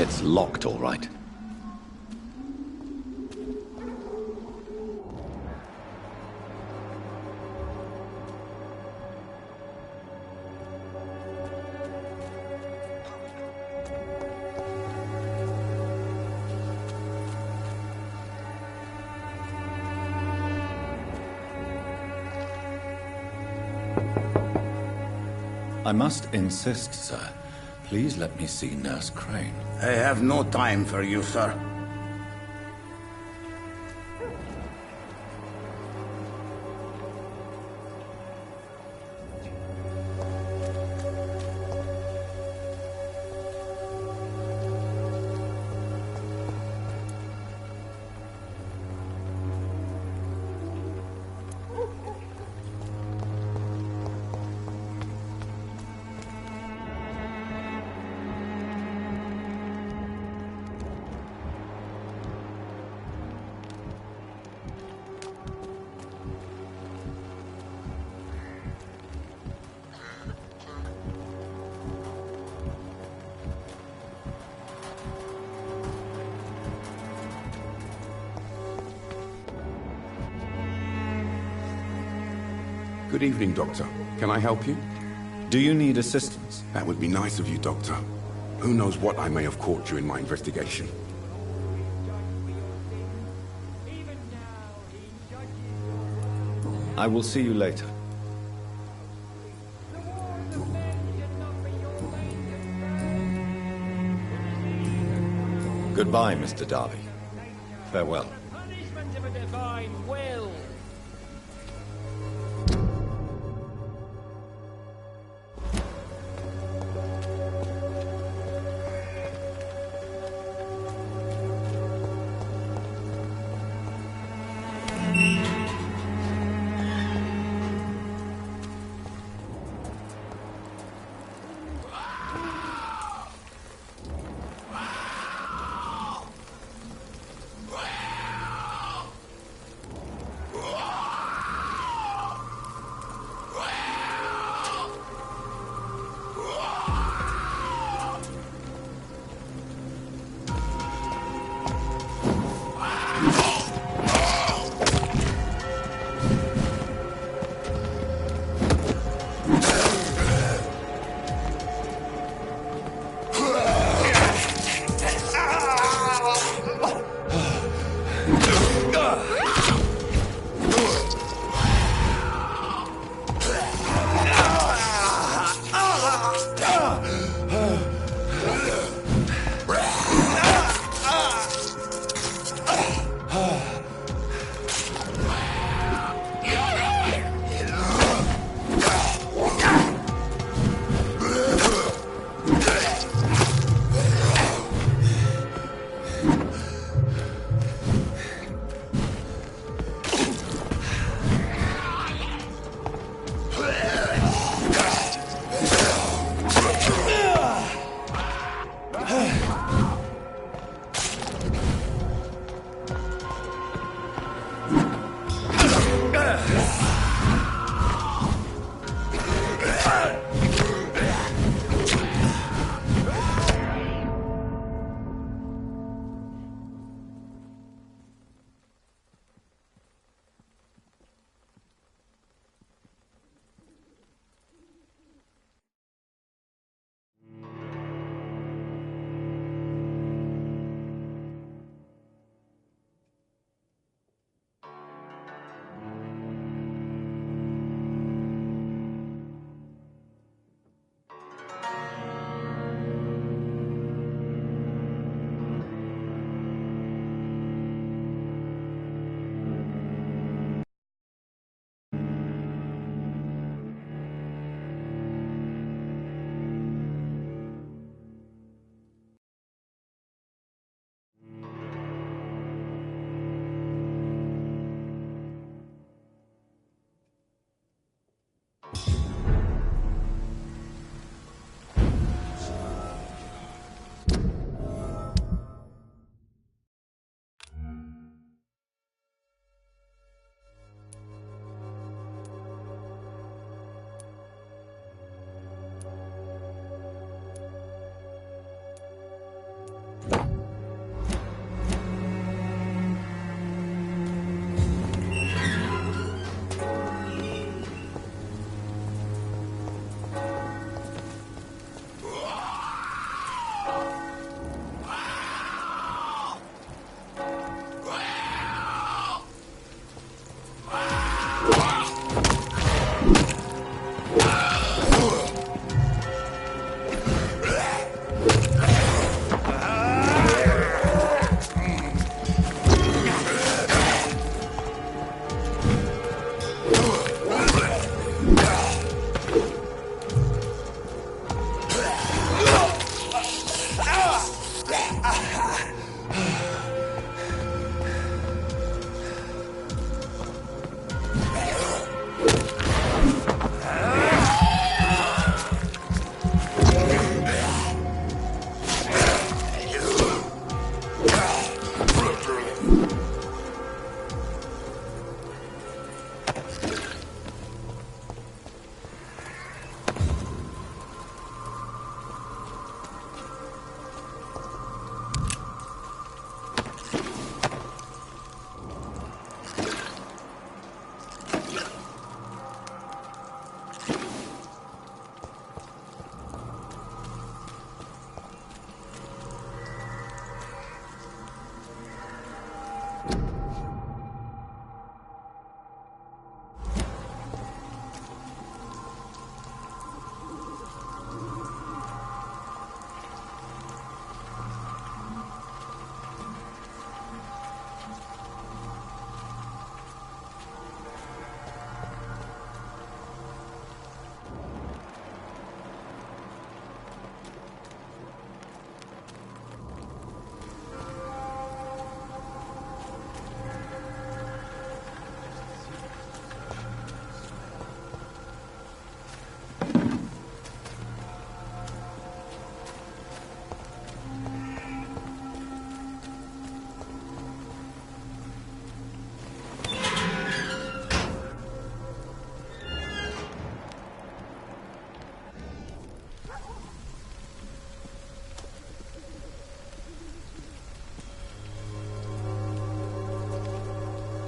It's locked, all right. I must insist, sir. Please let me see Nurse Crane. I have no time for you, sir. Good evening, Doctor. Can I help you? Do you need assistance? That would be nice of you, Doctor. Who knows what I may have caught during my investigation. I will see you later. Goodbye, Mr. Darby. Farewell. Punishment of a divine will.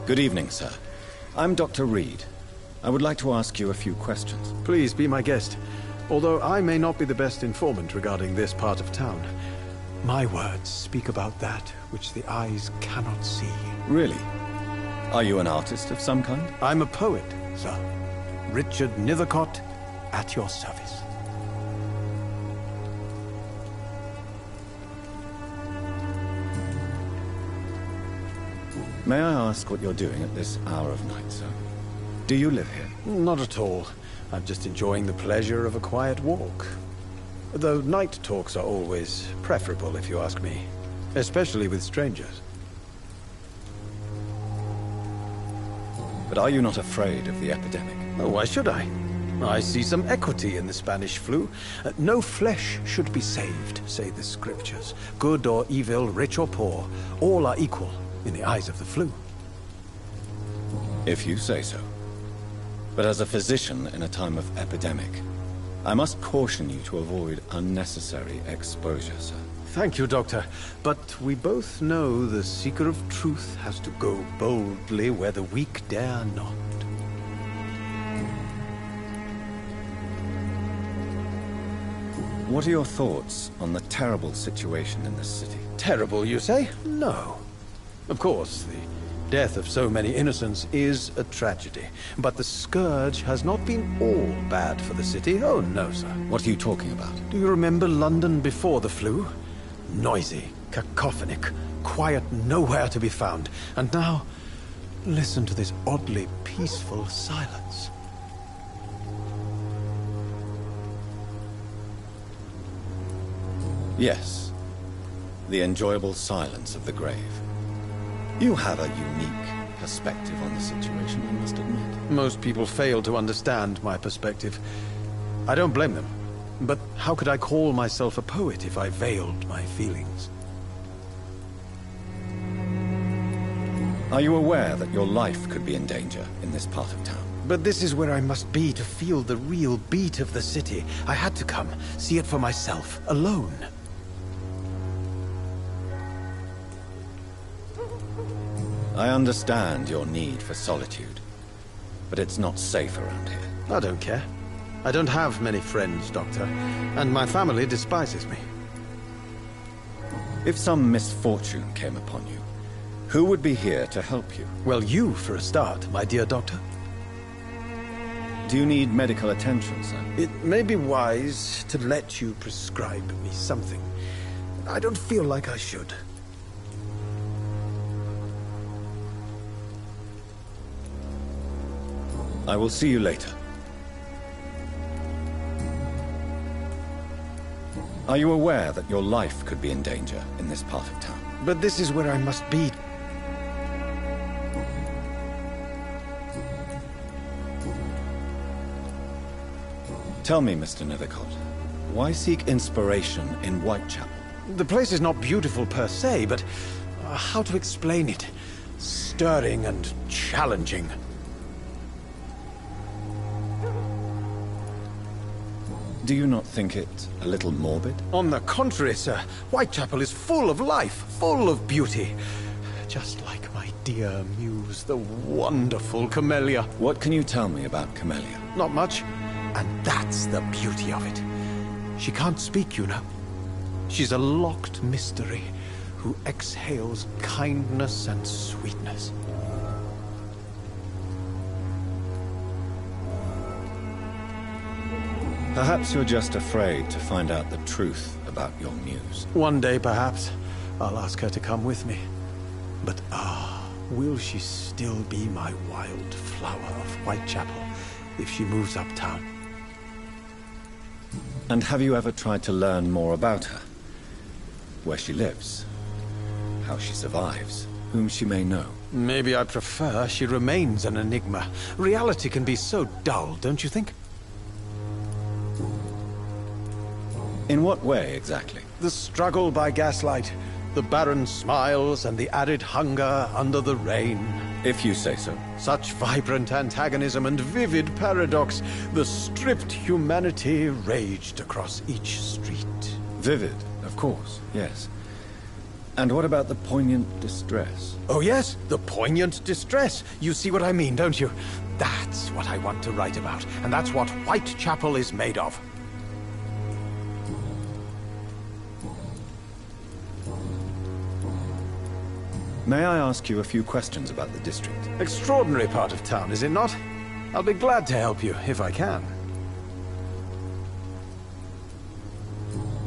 Good evening, sir. I'm Dr. Reed. I would like to ask you a few questions. Please be my guest. Although I may not be the best informant regarding this part of town, my words speak about that which the eyes cannot see. Really? Are you an artist of some kind? I'm a poet, sir. Richard Nethercott, at your service. May I ask what you're doing at this hour of night, sir? Do you live here? Not at all. I'm just enjoying the pleasure of a quiet walk. Though night talks are always preferable, if you ask me. Especially with strangers. But are you not afraid of the epidemic? Oh, why should I? I see some equity in the Spanish flu. No flesh should be saved, say the scriptures. Good or evil, rich or poor, all are equal in the eyes of the flu. If you say so. But as a physician in a time of epidemic, I must caution you to avoid unnecessary exposure, sir. Thank you, Doctor. But we both know the seeker of truth has to go boldly where the weak dare not. What are your thoughts on the terrible situation in this city? Terrible, you say? No. Of course, the death of so many innocents is a tragedy. But the scourge has not been all bad for the city. Oh, no, sir. What are you talking about? Do you remember London before the flu? Noisy, cacophonic, quiet nowhere to be found. And now, listen to this oddly peaceful silence. Yes. The enjoyable silence of the grave. You have a unique perspective on the situation, I must admit. Most people fail to understand my perspective. I don't blame them. But how could I call myself a poet if I veiled my feelings? Are you aware that your life could be in danger in this part of town? But this is where I must be to feel the real beat of the city. I had to come, see it for myself, alone. I understand your need for solitude, but it's not safe around here. I don't care. I don't have many friends, Doctor, and my family despises me. If some misfortune came upon you, who would be here to help you? Well, you for a start, my dear Doctor. Do you need medical attention, sir? It may be wise to let you prescribe me something. I don't feel like I should. I will see you later. Are you aware that your life could be in danger in this part of town? But this is where I must be. Tell me, Mr. Nethercott, why seek inspiration in Whitechapel? The place is not beautiful per se, but how to explain it? Stirring and challenging. Do you not think it a little morbid? On the contrary, sir. Whitechapel is full of life, full of beauty. Just like my dear muse, the wonderful Camellia. What can you tell me about Camellia? Not much. And that's the beauty of it. She can't speak, you know. She's a locked mystery who exhales kindness and sweetness. Perhaps you're just afraid to find out the truth about your muse. One day, perhaps, I'll ask her to come with me. But will she still be my wild flower of Whitechapel if she moves uptown? And have you ever tried to learn more about her? Where she lives? How she survives? Whom she may know? Maybe I prefer she remains an enigma. Reality can be so dull, don't you think? In what way, exactly? The struggle by gaslight, the barren smiles and the added hunger under the rain. If you say so. Such vibrant antagonism and vivid paradox, the stripped humanity raged across each street. Vivid, of course, yes. And what about the poignant distress? Oh yes, the poignant distress. You see what I mean, don't you? That's what I want to write about, and that's what Whitechapel is made of. May I ask you a few questions about the district? Extraordinary part of town, is it not? I'll be glad to help you, if I can.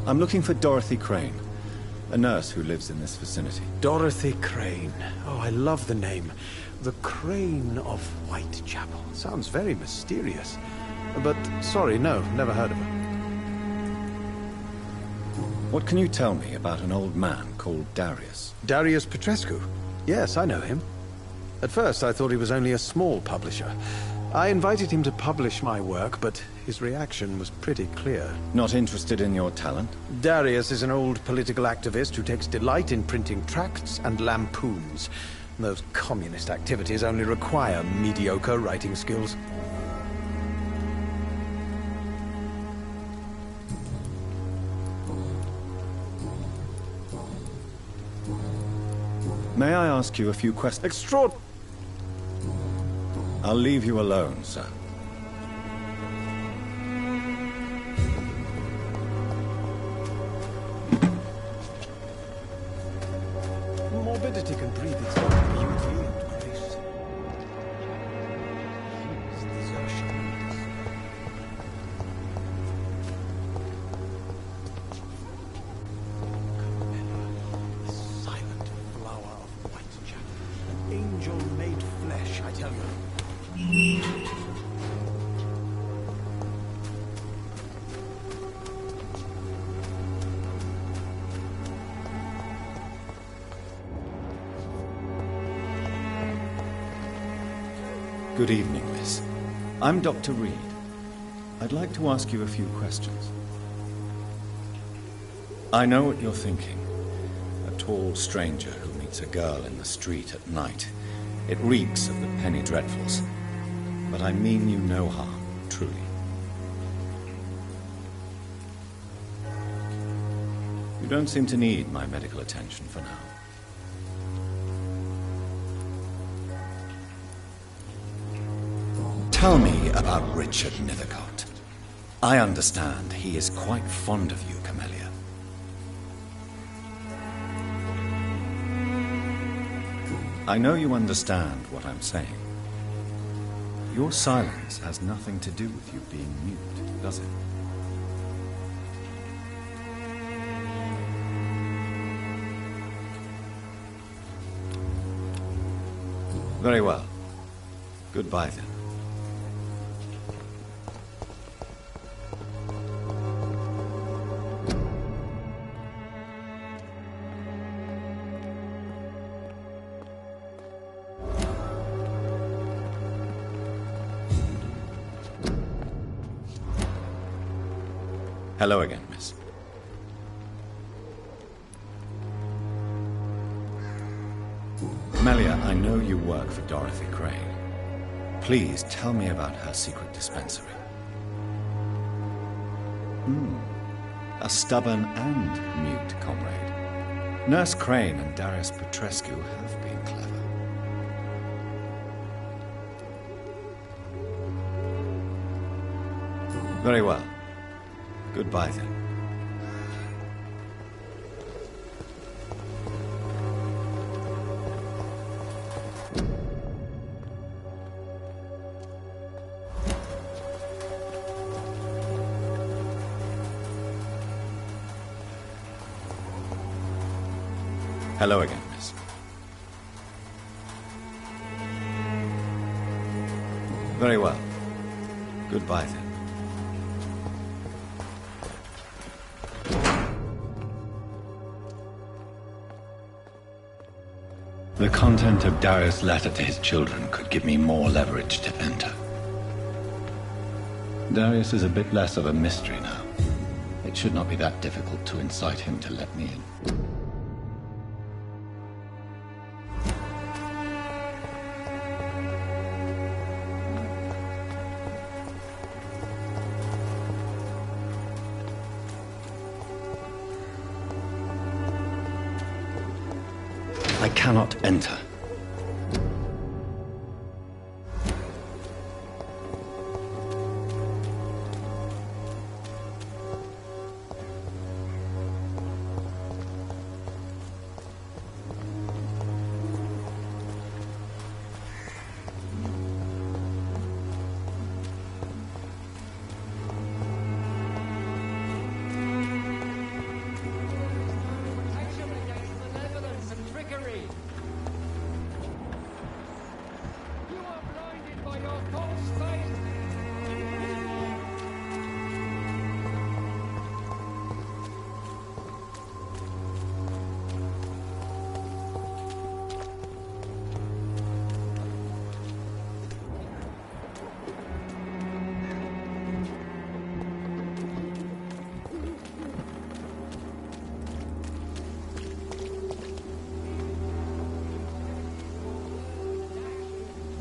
I'm looking for Dorothy Crane, a nurse who lives in this vicinity. Dorothy Crane. Oh, I love the name. The Crane of Whitechapel. Sounds very mysterious. But, sorry, no, never heard of her. What can you tell me about an old man called Darius? Darius Petrescu? Yes, I know him. At first, I thought he was only a small publisher. I invited him to publish my work, but his reaction was pretty clear. Not interested in your talent? Darius is an old political activist who takes delight in printing tracts and lampoons. Those communist activities only require mediocre writing skills. May I ask you a few questions? I'll leave you alone, sir. Morbidity can breathe its own beauty and grace. His desertion. The silent flower of Whitechapel. An angel made flesh, I tell you. Good evening, miss. I'm Dr. Reed. I'd like to ask you a few questions. I know what you're thinking. A tall stranger who meets a girl in the street at night. It reeks of the penny dreadfuls. But I mean you no harm, truly. You don't seem to need my medical attention for now. Tell me about Richard Nethercott. I understand he is quite fond of you, Camellia. I know you understand what I'm saying. Your silence has nothing to do with you being mute, does it? Very well. Goodbye, then. Hello again, miss. Melia, I know you work for Dorothy Crane. Please tell me about her secret dispensary. A stubborn and mute comrade. Nurse Crane and Darius Petrescu have been clever. Very well. Goodbye, then. Hello again, miss. Very well. Goodbye, then. The content of Darius' letter to his children could give me more leverage to enter. Darius is a bit less of a mystery now. It should not be that difficult to incite him to let me in. I cannot enter.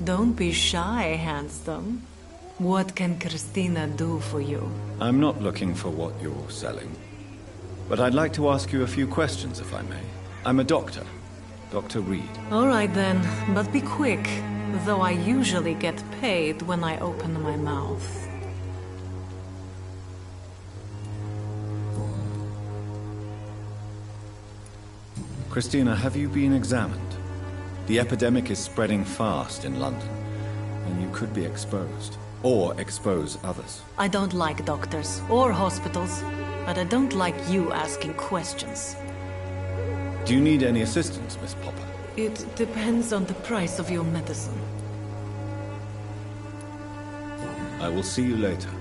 Don't be shy, handsome. What can Christina do for you? I'm not looking for what you're selling. But I'd like to ask you a few questions, if I may. I'm a doctor. Dr. Reed. All right then, but be quick. Though I usually get paid when I open my mouth. Christina, have you been examined? The epidemic is spreading fast in London, and you could be exposed. Or expose others. I don't like doctors or hospitals, but I don't like you asking questions. Do you need any assistance, Miss Popper? It depends on the price of your medicine. I will see you later.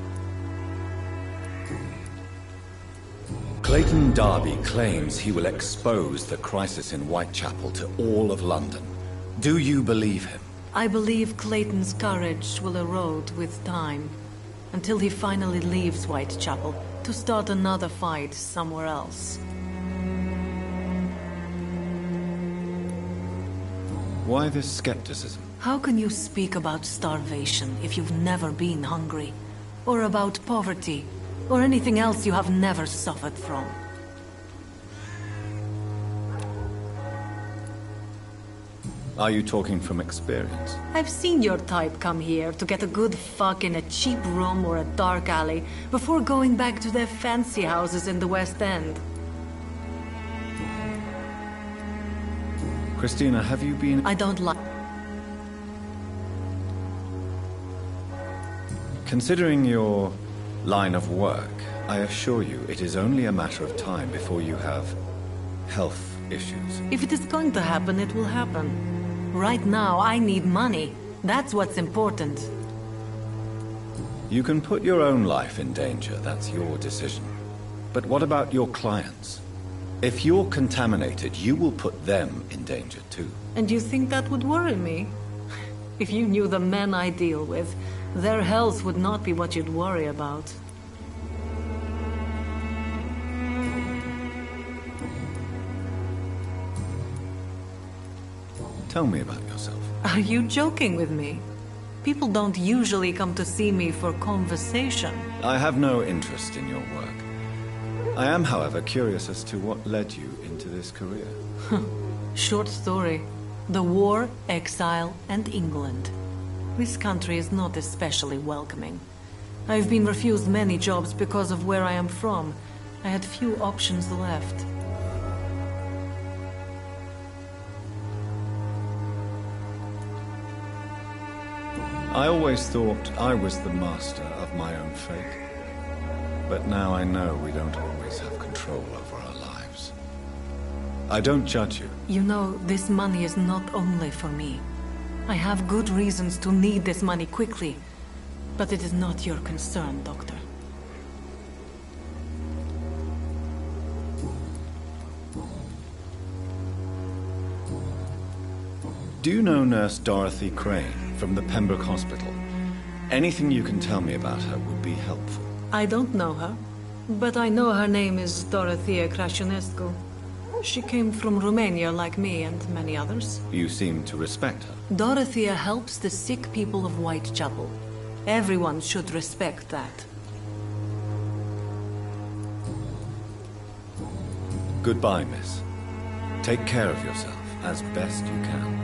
Clayton Darby claims he will expose the crisis in Whitechapel to all of London. Do you believe him? I believe Clayton's courage will erode with time, until he finally leaves Whitechapel to start another fight somewhere else. Why this skepticism? How can you speak about starvation if you've never been hungry? Or about poverty? Or anything else you have never suffered from? Are you talking from experience? I've seen your type come here to get a good fuck in a cheap room or a dark alley before going back to their fancy houses in the West End. Christina, have you been... I don't like... Considering your line of work, I assure you it is only a matter of time before you have health issues. If it is going to happen, it will happen. Right now, I need money. That's what's important. You can put your own life in danger, that's your decision. But what about your clients? If you're contaminated, you will put them in danger too. And you think that would worry me? If you knew the men I deal with, their health would not be what you'd worry about. Tell me about yourself. Are you joking with me? People don't usually come to see me for conversation. I have no interest in your work. I am, however, curious as to what led you into this career. Short story. The war, exile, and England. This country is not especially welcoming. I've been refused many jobs because of where I am from. I had few options left. I always thought I was the master of my own fate. But now I know we don't always have control over our lives. I don't judge you. You know, this money is not only for me. I have good reasons to need this money quickly. But it is not your concern, Doctor. Do you know Nurse Dorothy Crane from the Pembroke Hospital? Anything you can tell me about her would be helpful. I don't know her, but I know her name is Dorothea Crăciunescu. She came from Romania like me and many others. You seem to respect her. Dorothea helps the sick people of Whitechapel. Everyone should respect that. Goodbye, miss. Take care of yourself. as best you can.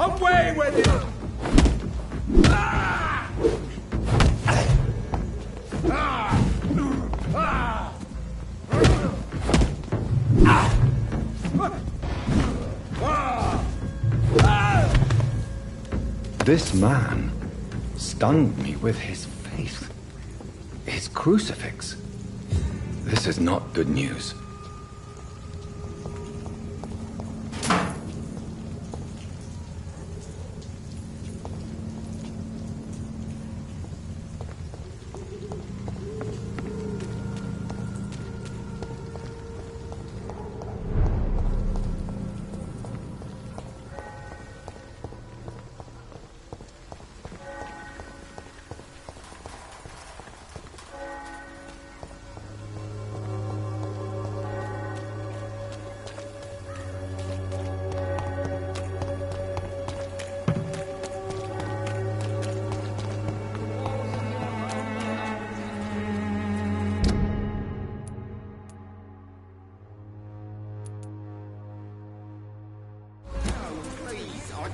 Away with it! This man stunned me with his faith. His crucifix. This is not good news.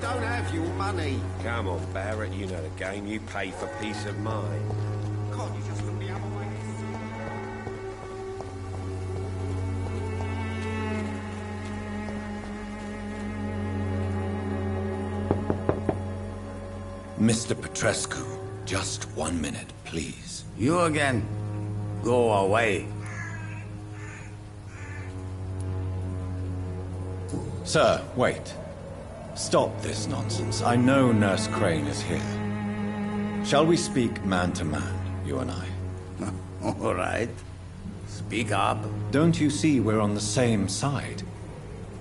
Don't have your money. Come on, Barrett, you know the game. You pay for peace of mind. Can't you just look the other way? Mr. Petrescu, just 1 minute, please. You again? Go away. Sir, wait. Stop this nonsense. I know Nurse Crane is here. Shall we speak man to man, you and I? All right. Speak up. Don't you see we're on the same side?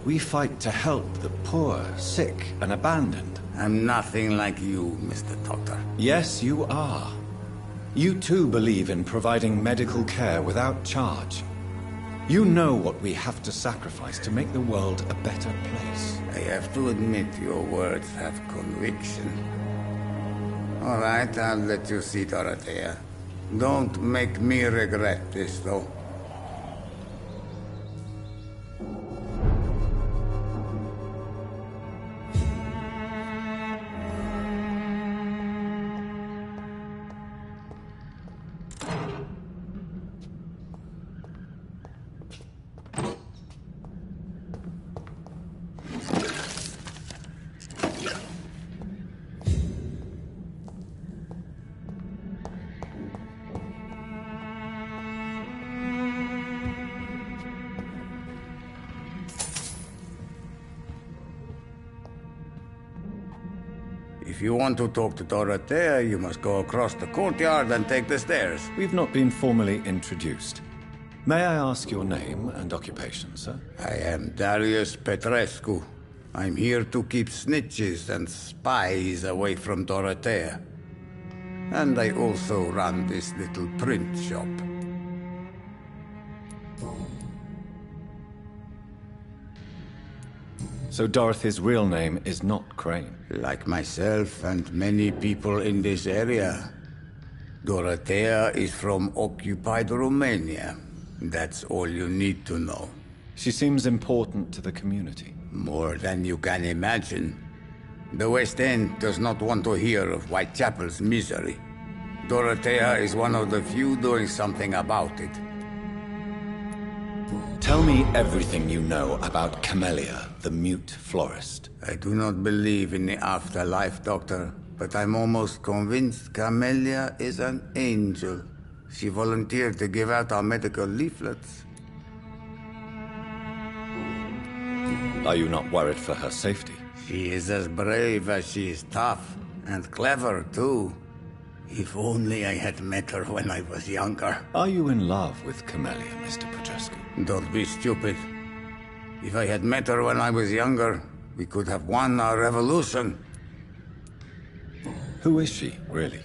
We fight to help the poor, sick, and abandoned. I'm nothing like you, Mr. Doctor. Yes, you are. You too believe in providing medical care without charge. You know what we have to sacrifice to make the world a better place. I have to admit your words have conviction. All right, I'll let you see Dorothea. Don't make me regret this, though. If you want to talk to Dorothea, you must go across the courtyard and take the stairs. We've not been formally introduced. May I ask your name and occupation, sir? I am Darius Petrescu. I'm here to keep snitches and spies away from Dorothea. And I also run this little print shop. So Dorothy's real name is not Crane? Like myself and many people in this area, Dorothea is from occupied Romania. That's all you need to know. She seems important to the community. More than you can imagine. The West End does not want to hear of Whitechapel's misery. Dorothea is one of the few doing something about it. Tell me everything you know about Camellia, the mute florist. I do not believe in the afterlife, Doctor, but I'm almost convinced Camellia is an angel. She volunteered to give out our medical leaflets. Are you not worried for her safety? She is as brave as she is tough, and clever too. If only I had met her when I was younger. Are you in love with Camellia, Mr. Petrescu? Don't be stupid. If I had met her when I was younger, we could have won our revolution. Who is she, really?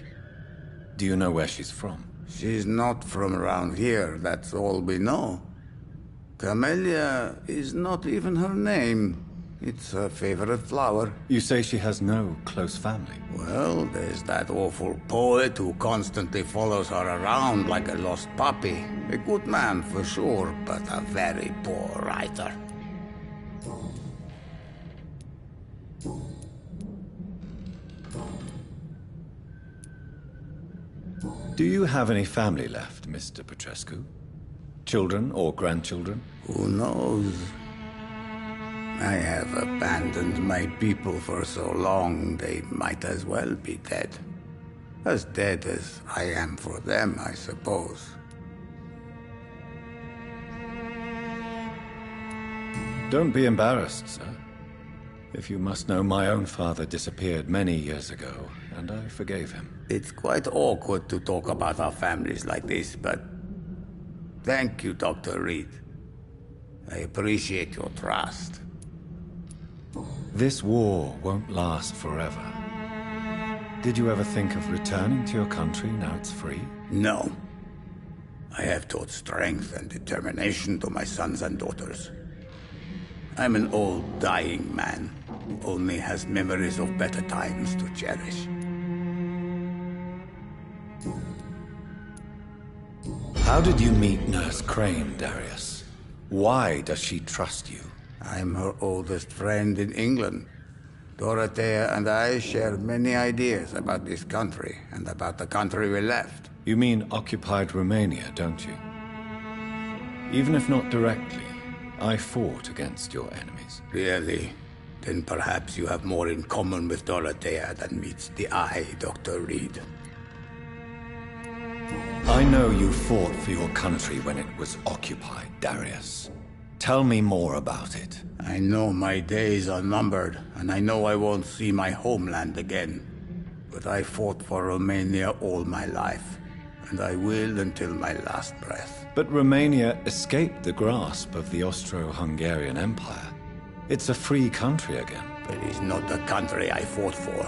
Do you know where she's from? She's not from around here, that's all we know. Camellia is not even her name. It's her favorite flower. You say she has no close family? Well, there's that awful poet who constantly follows her around like a lost puppy. A good man for sure, but a very poor writer. Do you have any family left, Mr. Petrescu? Children or grandchildren? Who knows? I have abandoned my people for so long, they might as well be dead. As dead as I am for them, I suppose. Don't be embarrassed, sir. If you must know, my own father disappeared many years ago, and I forgave him. It's quite awkward to talk about our families like this, but thank you, Dr. Reed. I appreciate your trust. This war won't last forever. Did you ever think of returning to your country now it's free? No. I have taught strength and determination to my sons and daughters. I'm an old, dying man who only has memories of better times to cherish. How did you meet Nurse Crane, Darius? Why does she trust you? I'm her oldest friend in England. Dorothea and I share many ideas about this country and about the country we left. You mean occupied Romania, don't you? Even if not directly, I fought against your enemies. Really? Then perhaps you have more in common with Dorothea than meets the eye, Dr. Reed. I know you fought for your country when it was occupied, Darius. Tell me more about it. I know my days are numbered, and I know I won't see my homeland again. But I fought for Romania all my life, and I will until my last breath. But Romania escaped the grasp of the Austro-Hungarian Empire. It's a free country again. It is not the country I fought for.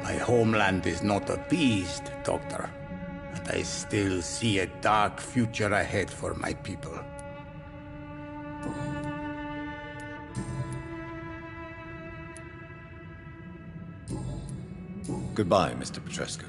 My homeland is not appeased, Doctor. And I still see a dark future ahead for my people. Goodbye, Mr. Petrescu.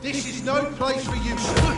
This is no place for you, sir.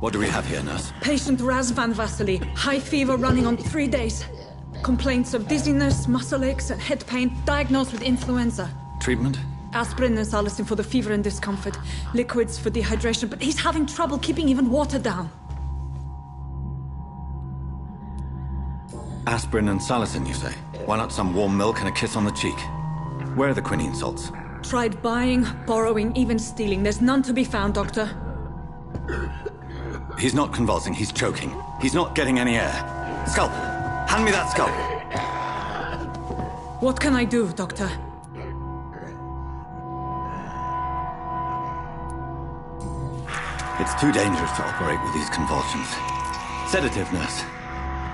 What do we have here, nurse? Patient Razvan Vasily. High fever running on 3 days. Complaints of dizziness, muscle aches, and head pain. Diagnosed with influenza. Treatment? Aspirin and salicin for the fever and discomfort. Liquids for dehydration, but he's having trouble keeping even water down. Aspirin and salicin, you say? Why not some warm milk and a kiss on the cheek? Where are the quinine salts? Tried buying, borrowing, even stealing. There's none to be found, Doctor. He's not convulsing, he's choking. He's not getting any air. Scalpel! Hand me that scalpel! What can I do, Doctor? It's too dangerous to operate with these convulsions. Sedative, nurse.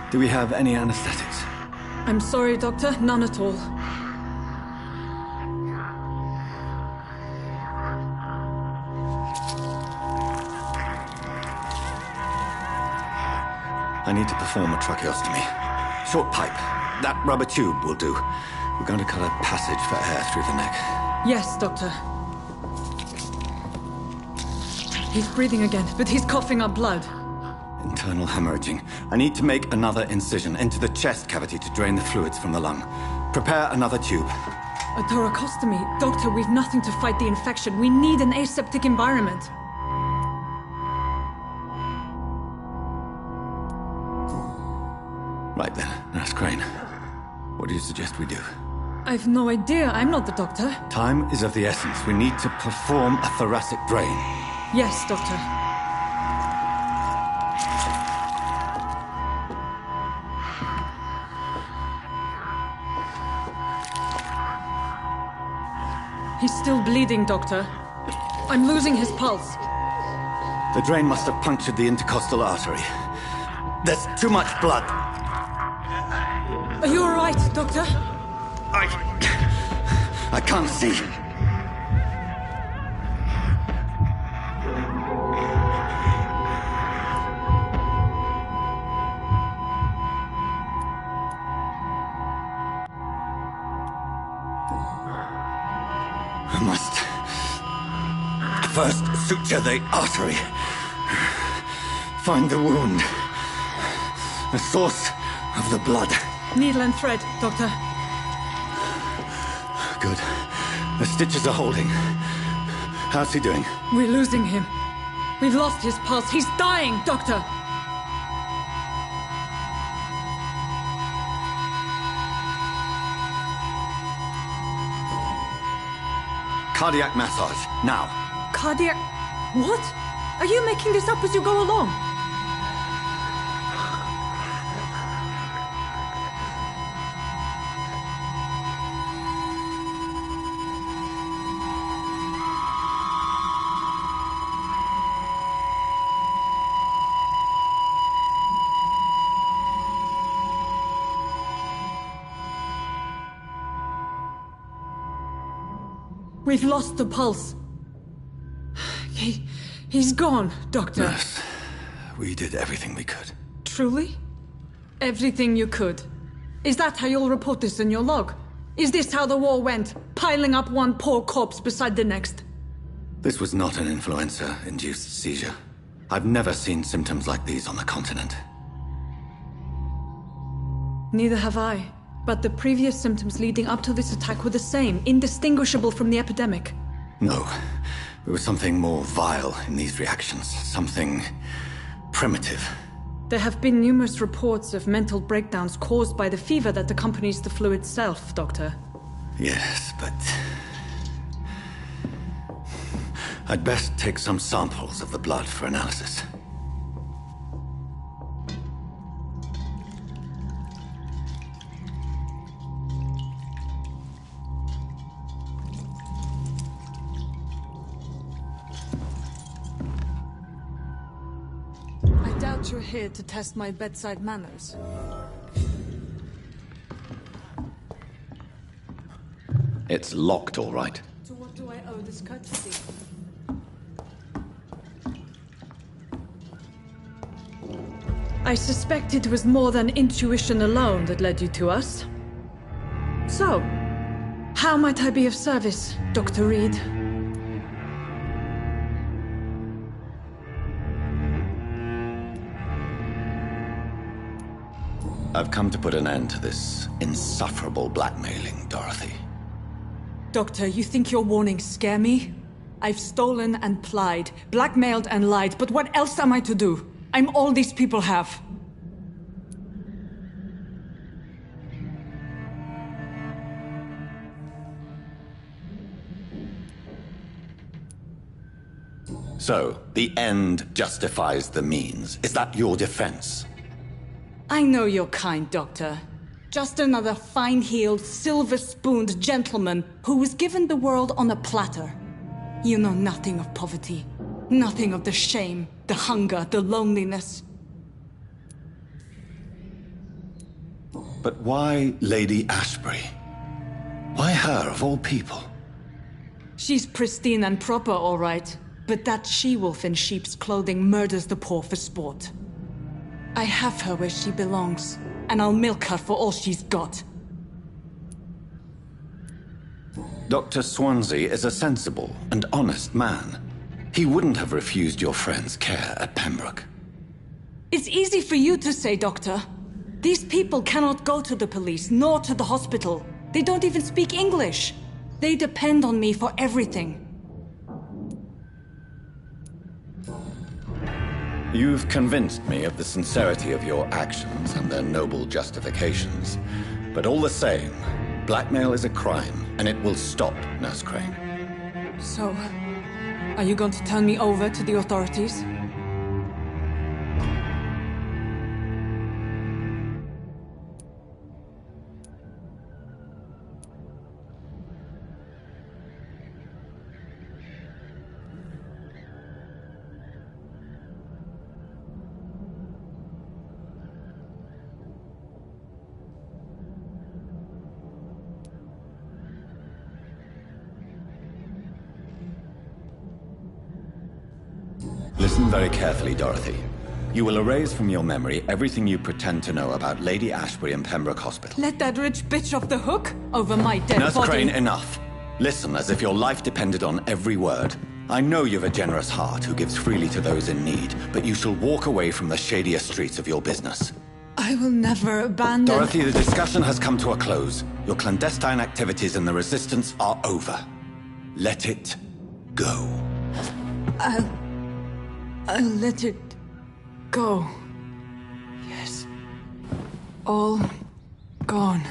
Do we have any anesthetics? I'm sorry, Doctor. None at all. I need to perform a tracheostomy. Short pipe. That rubber tube will do. We're going to cut a passage for air through the neck. Yes, Doctor. He's breathing again, but he's coughing up blood. Internal hemorrhaging. I need to make another incision into the chest cavity to drain the fluids from the lung. Prepare another tube. A thoracostomy. Doctor, we've nothing to fight the infection. We need an aseptic environment. Right then, Nurse Crane. What do you suggest we do? I've no idea. I'm not the doctor. Time is of the essence. We need to perform a thoracic drain. Yes, Doctor. He's still bleeding, Doctor. I'm losing his pulse. The drain must have punctured the intercostal artery. There's too much blood. Are you all right, Doctor? I can't see. I must first suture the artery. Find the wound. The source of the blood. Needle and thread, Doctor. Good. The stitches are holding. How's he doing? We're losing him. We've lost his pulse. He's dying, Doctor! Cardiac massage, now. Cardiac... What? Are you making this up as you go along? We've lost the pulse. He's gone, Doctor. Yes. We did everything we could. Truly? Everything you could? Is that how you'll report this in your log? Is this how the war went? Piling up one poor corpse beside the next? This was not an influenza-induced seizure. I've never seen symptoms like these on the continent. Neither have I. But the previous symptoms leading up to this attack were the same, indistinguishable from the epidemic. No. There was something more vile in these reactions. Something primitive. There have been numerous reports of mental breakdowns caused by the fever that accompanies the flu itself, Doctor. Yes, but... I'd best take some samples of the blood for analysis. You're here to test my bedside manners. It's locked, all right. To what do I owe this courtesy? I suspect it was more than intuition alone that led you to us. So, how might I be of service, Dr. Reed? I've come to put an end to this insufferable blackmailing, Dorothy. Doctor, you think your warnings scare me? I've stolen and plied, blackmailed and lied, but what else am I to do? I'm all these people have. So, the end justifies the means. Is that your defense? I know you're kind, Doctor. Just another fine-heeled, silver-spooned gentleman who was given the world on a platter. You know nothing of poverty. Nothing of the shame, the hunger, the loneliness. But why Lady Ashbury? Why her, of all people? She's pristine and proper, all right. But that she-wolf in sheep's clothing murders the poor for sport. I have her where she belongs, and I'll milk her for all she's got. Dr. Swansea is a sensible and honest man. He wouldn't have refused your friend's care at Pembroke. It's easy for you to say, Doctor. These people cannot go to the police, nor to the hospital. They don't even speak English. They depend on me for everything. You've convinced me of the sincerity of your actions and their noble justifications. But all the same, blackmail is a crime, and it will stop, Nurse Crane. So, are you going to turn me over to the authorities? Listen very carefully, Dorothy. You will erase from your memory everything you pretend to know about Lady Ashbury and Pembroke Hospital. Let that rich bitch off the hook over my dead Nurse body. Crane, enough. Listen as if your life depended on every word. I know you've a generous heart who gives freely to those in need, but you shall walk away from the shadier streets of your business. I will never abandon... Dorothy, the discussion has come to a close. Your clandestine activities in the Resistance are over. Let it go. I'll let it go. Yes. All gone.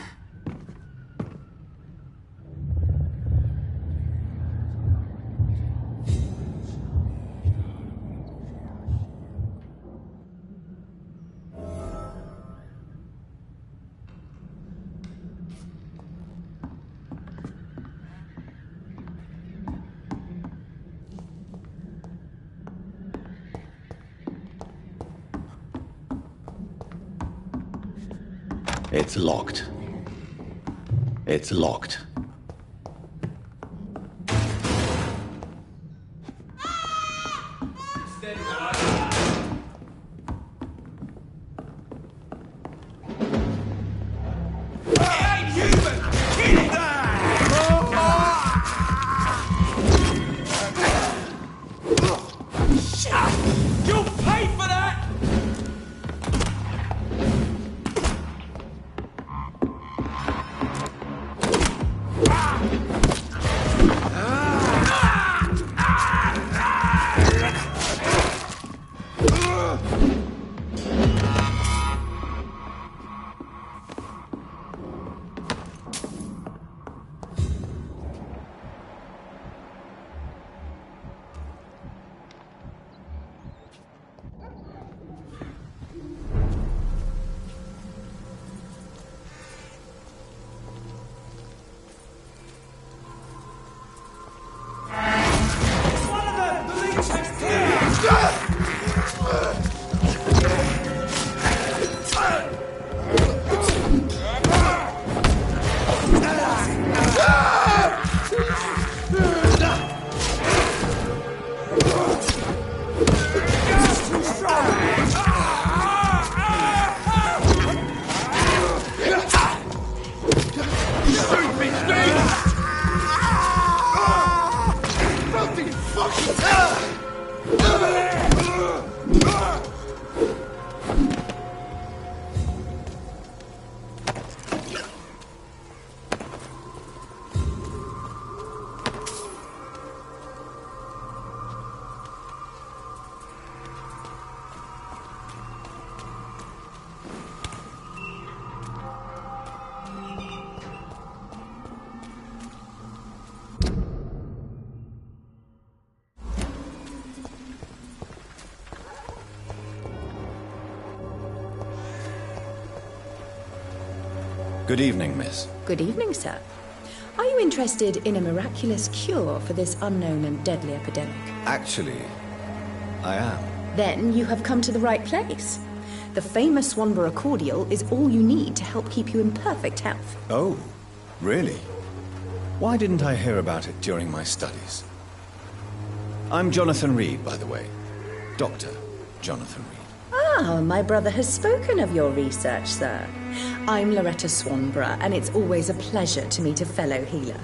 It's locked. It's locked. You'll pay for that! Good evening, miss. Good evening, sir. Are you interested in a miraculous cure for this unknown and deadly epidemic? Actually, I am. Then you have come to the right place. The famous Swanborough cordial is all you need to help keep you in perfect health. Oh, really? Why didn't I hear about it during my studies? I'm Jonathan Reed, by the way. Dr. Jonathan Reed. Ah, my brother has spoken of your research, sir. I'm Loretta Swanborough, and it's always a pleasure to meet a fellow healer.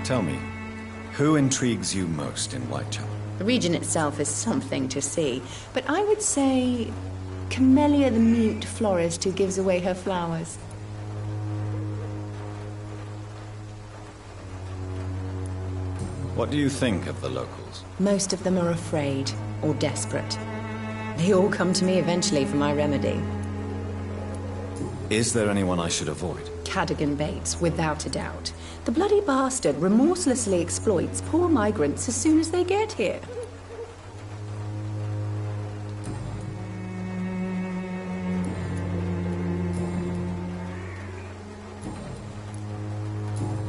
Tell me, who intrigues you most in Whitechapel? The region itself is something to see, but I would say Camellia the mute florist who gives away her flowers. What do you think of the locals? Most of them are afraid or desperate. They all come to me eventually for my remedy. Is there anyone I should avoid? Cadogan Bates, without a doubt. The bloody bastard remorselessly exploits poor migrants as soon as they get here.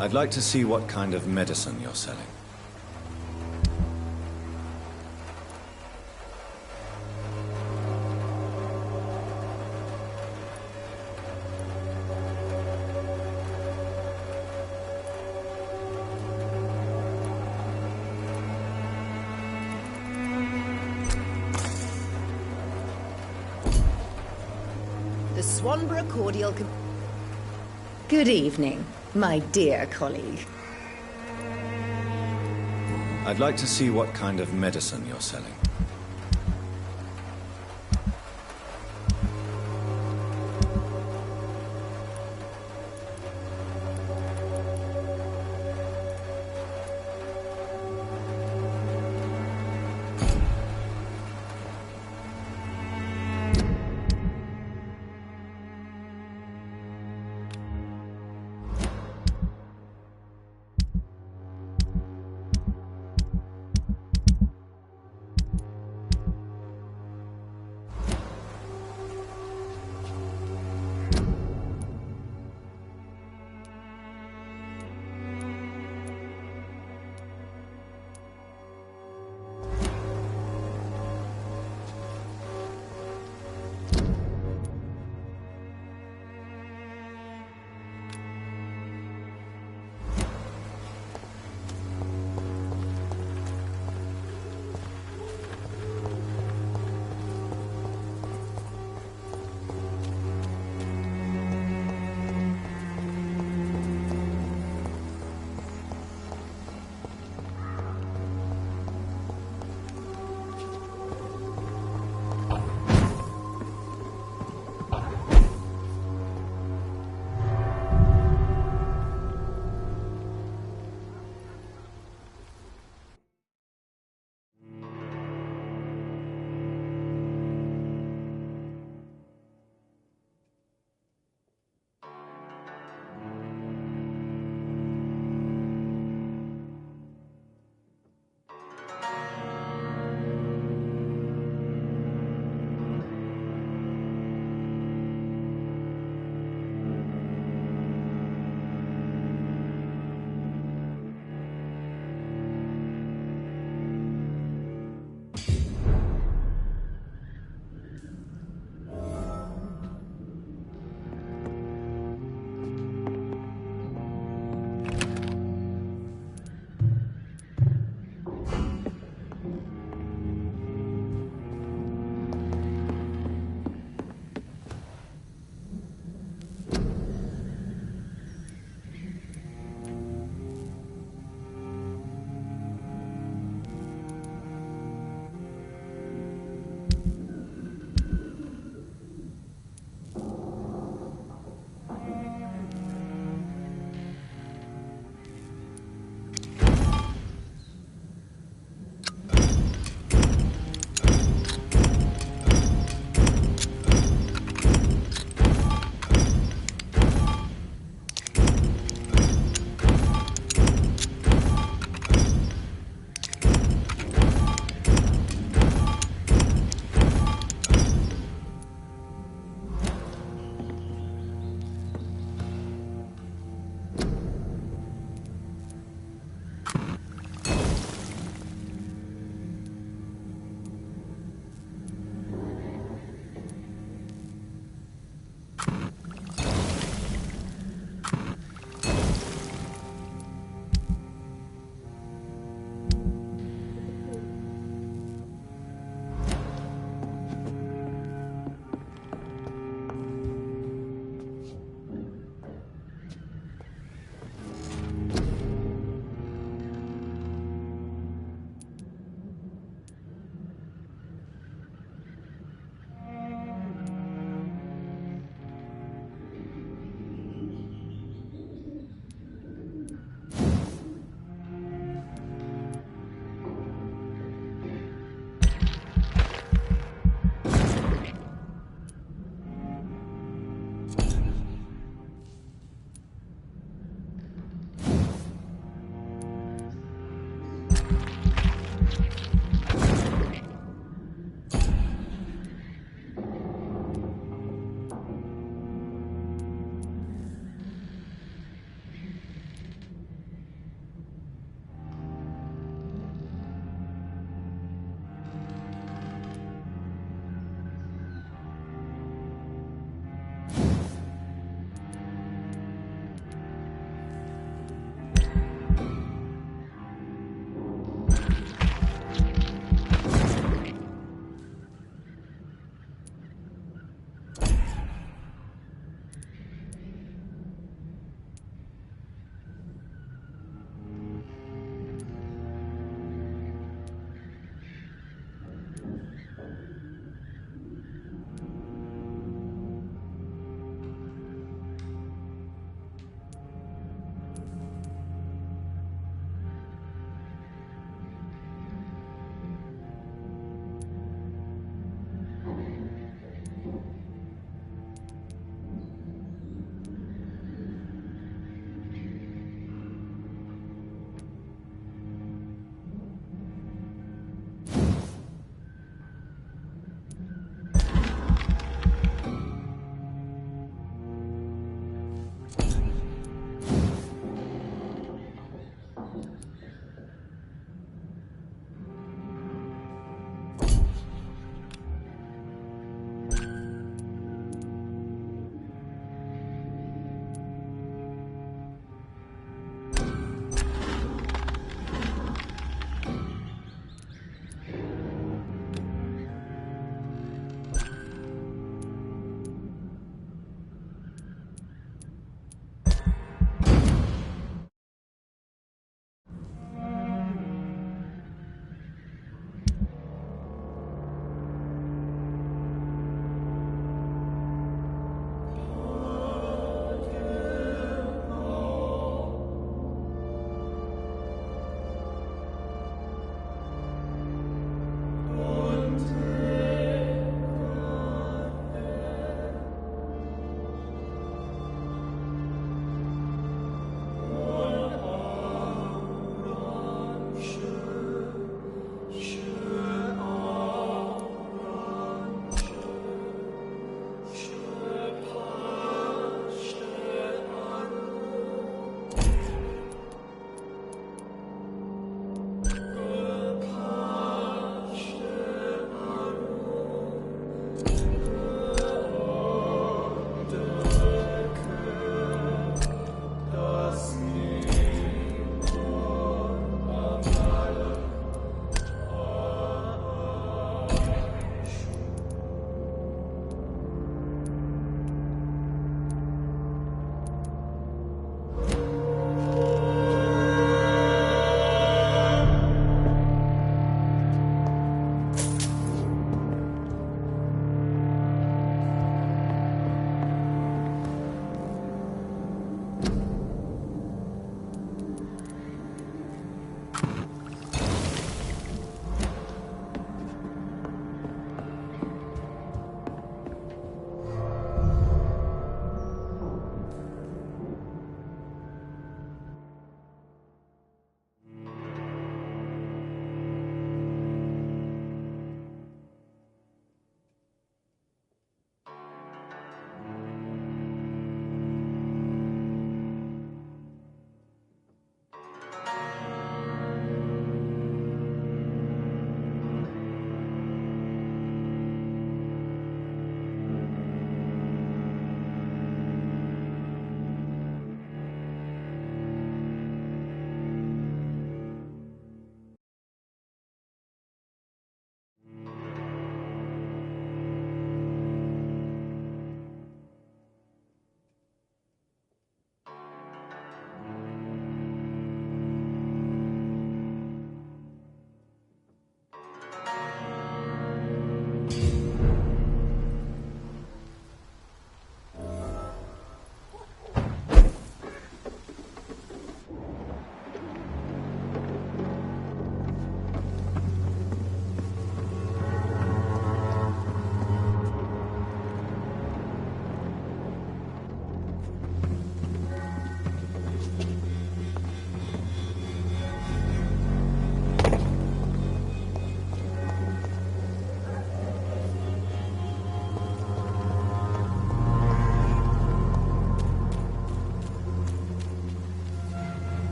I'd like to see what kind of medicine you're selling. The Swanborough cordial. Good evening, my dear colleague. I'd like to see what kind of medicine you're selling.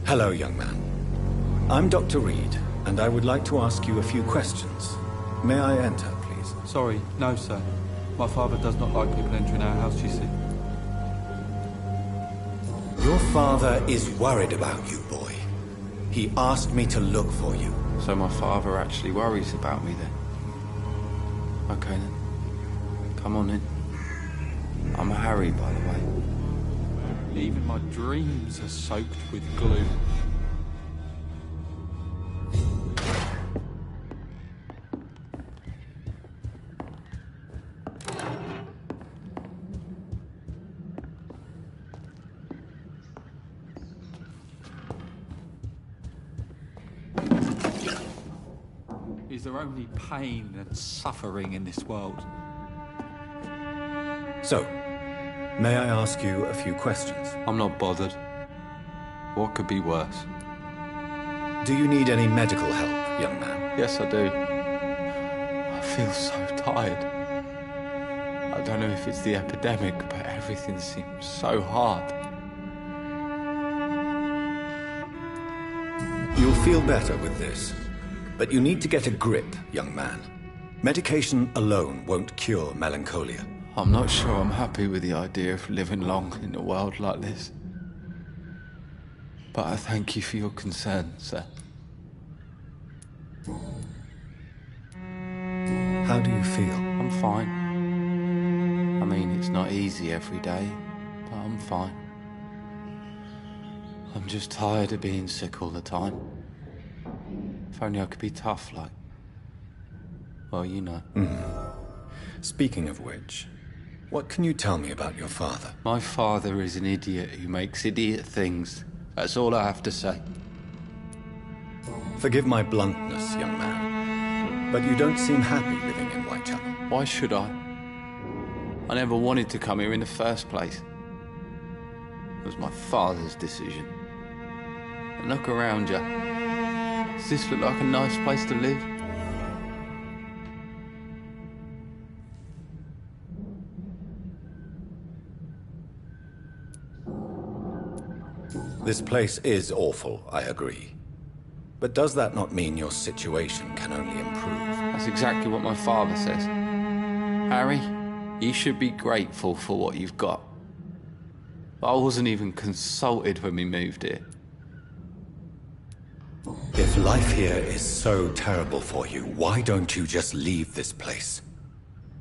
Hello, young man. I'm Dr. Reed, and I would like to ask you a few questions. May I enter, please? Sorry, no, sir. My father does not like people entering our house, you see. Your father is worried about you, boy. He asked me to look for you. So my father actually worries about me then? Okay then. Come on in. I'm Harry, by the way. Even my dreams are soaked with glue. Is there only pain and suffering in this world? So, may I ask you a few questions? I'm not bothered. What could be worse? Do you need any medical help, young man? Yes, I do. I feel so tired. I don't know if it's the epidemic, but everything seems so hard. You'll feel better with this. But you need to get a grip, young man. Medication alone won't cure melancholia. I'm not sure I'm happy with the idea of living long in a world like this. But I thank you for your concern, sir. How do you feel? I'm fine. I mean, it's not easy every day, but I'm fine. I'm just tired of being sick all the time. If only I could be tough, like... well, you know. Speaking of which, what can you tell me about your father? My father is an idiot who makes idiot things. That's all I have to say. Forgive my bluntness, young man, but you don't seem happy living in Whitechapel. Why should I? I never wanted to come here in the first place. It was my father's decision. And look around you. Does this look like a nice place to live? This place is awful, I agree. But does that not mean your situation can only improve? That's exactly what my father says. Harry, you should be grateful for what you've got. I wasn't even consulted when we moved here. If life here is so terrible for you, why don't you just leave this place?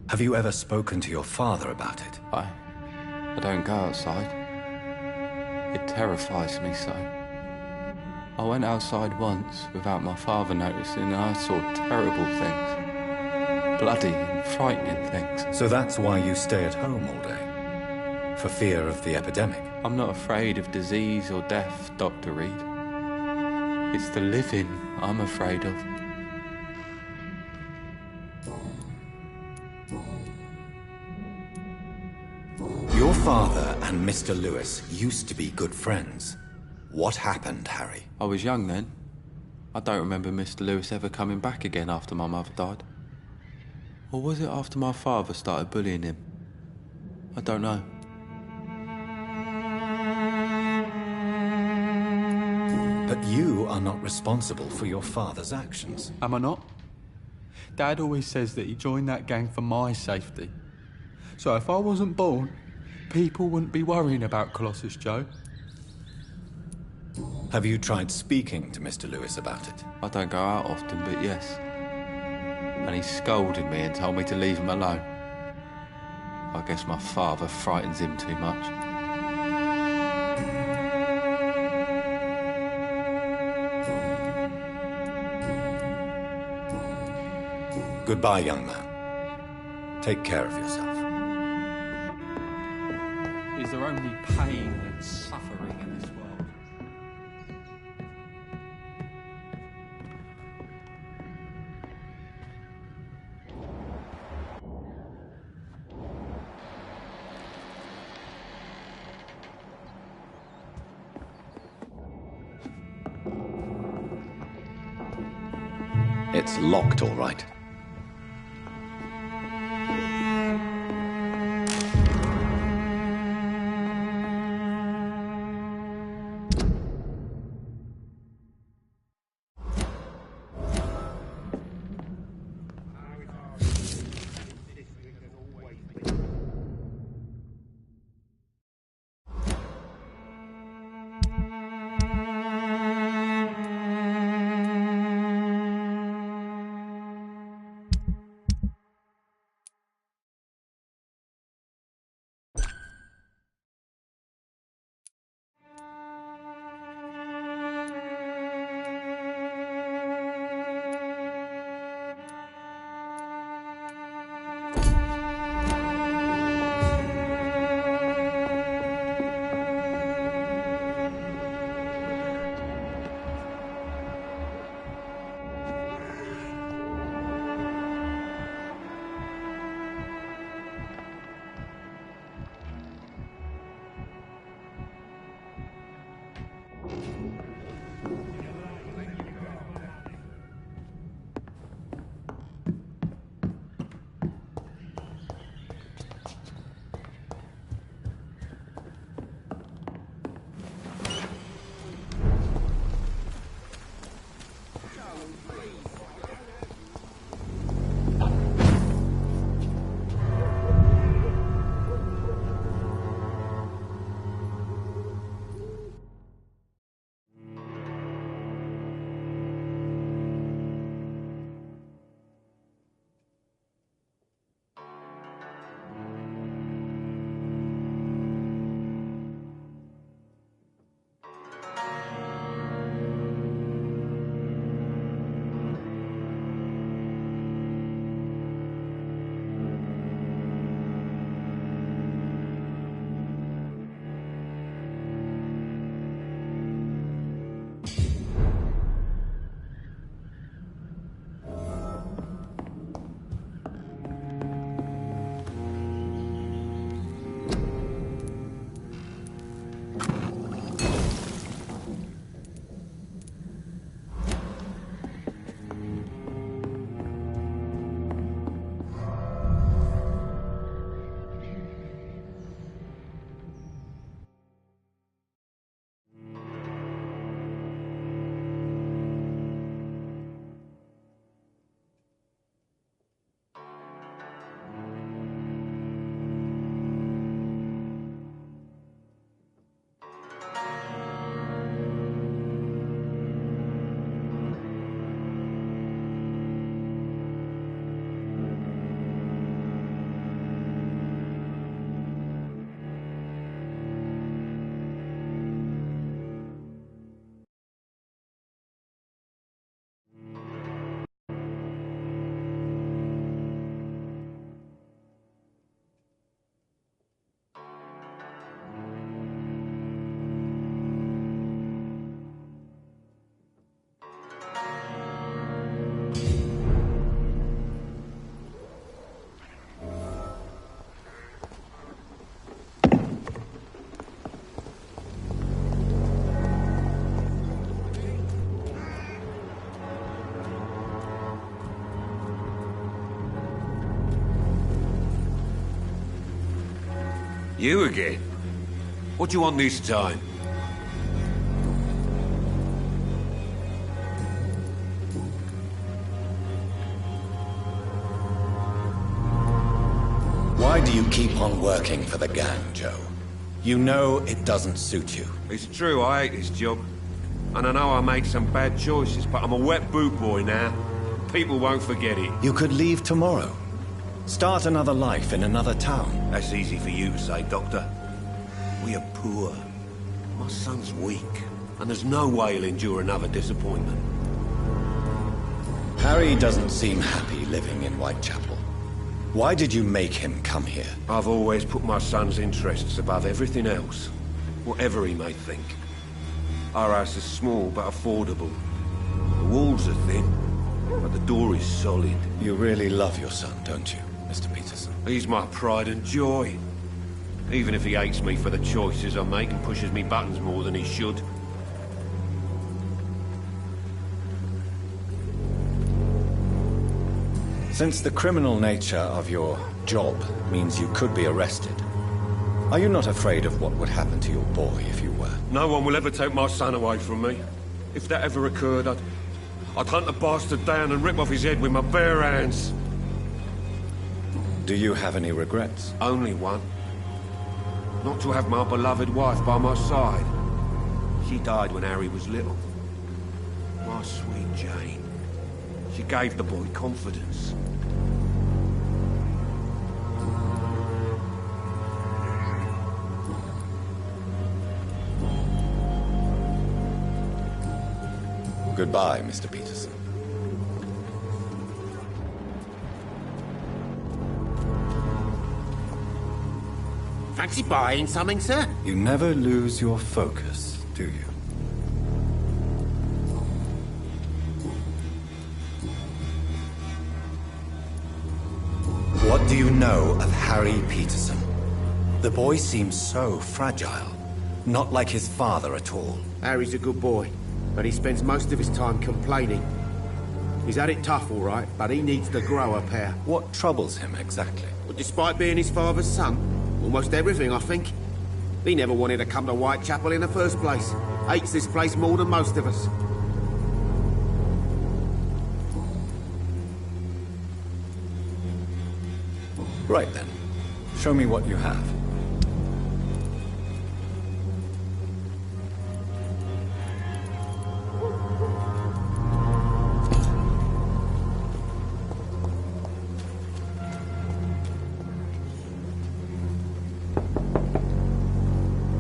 Have you ever spoken to your father about it? I don't go outside. It terrifies me so. I went outside once without my father noticing and I saw terrible things. Bloody and frightening things. So that's why you stay at home all day? For fear of the epidemic? I'm not afraid of disease or death, Dr. Reed. It's the living I'm afraid of. Your father and Mr. Lewis used to be good friends. What happened, Harry? I was young then. I don't remember Mr. Lewis ever coming back again after my mother died. Or was it after my father started bullying him? I don't know. But you are not responsible for your father's actions. Am I not? Dad always says that he joined that gang for my safety. So if I wasn't born, people wouldn't be worrying about Colossus Joe. Have you tried speaking to Mr. Lewis about it? I don't go out often, but yes. And he scolded me and told me to leave him alone. I guess my father frightens him too much. Goodbye, young man. Take care of yourself. Is there only pain and suffering in this world? It's locked, all right. You again? What do you want this time? Why do you keep on working for the gang, Joe? You know it doesn't suit you. It's true, I hate this job. And I know I made some bad choices, but I'm a wet boot boy now. People won't forget it. You could leave tomorrow. Start another life in another town. That's easy for you to say, Doctor. We are poor. My son's weak, and there's no way he'll endure another disappointment. Harry doesn't seem happy living in Whitechapel. Why did you make him come here? I've always put my son's interests above everything else, whatever he may think. Our house is small but affordable. The walls are thin, but the door is solid. You really love your son, don't you, Mr. Peterson? He's my pride and joy. Even if he hates me for the choices I make and pushes me buttons more than he should. Since the criminal nature of your job means you could be arrested, are you not afraid of what would happen to your boy if you were? No one will ever take my son away from me. If that ever occurred, I'd hunt the bastard down and rip off his head with my bare hands. Do you have any regrets? Only one. Not to have my beloved wife by my side. She died when Harry was little. My sweet Jane. She gave the boy confidence. Goodbye, Mr. Peterson. Fancy buying something, sir? You never lose your focus, do you? What do you know of Harry Peterson? The boy seems so fragile. Not like his father at all. Harry's a good boy. but he spends most of his time complaining. He's had it tough, all right, but he needs to grow a pair. What troubles him exactly? But despite being his father's son, almost everything, I think. He never wanted to come to Whitechapel in the first place. Hates this place more than most of us. Right then. Show me what you have.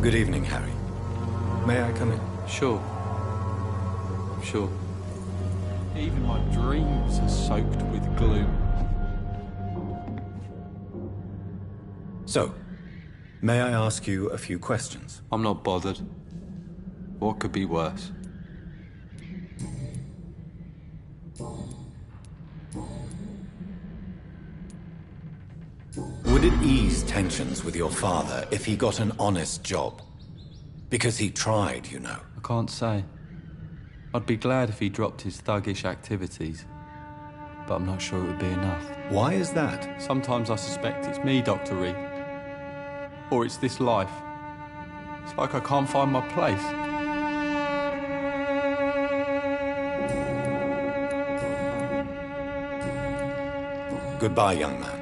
Good evening, Harry. May I come in? Sure. Sure. Even my dreams are soaked with gloom. So, may I ask you a few questions? I'm not bothered. What could be worse? Would it ease tensions with your father if he got an honest job? Because he tried, you know. I can't say. I'd be glad if he dropped his thuggish activities, but I'm not sure it would be enough. Why is that? Sometimes I suspect it's me, Dr. Reed. Or it's this life. It's like I can't find my place. Goodbye, young man.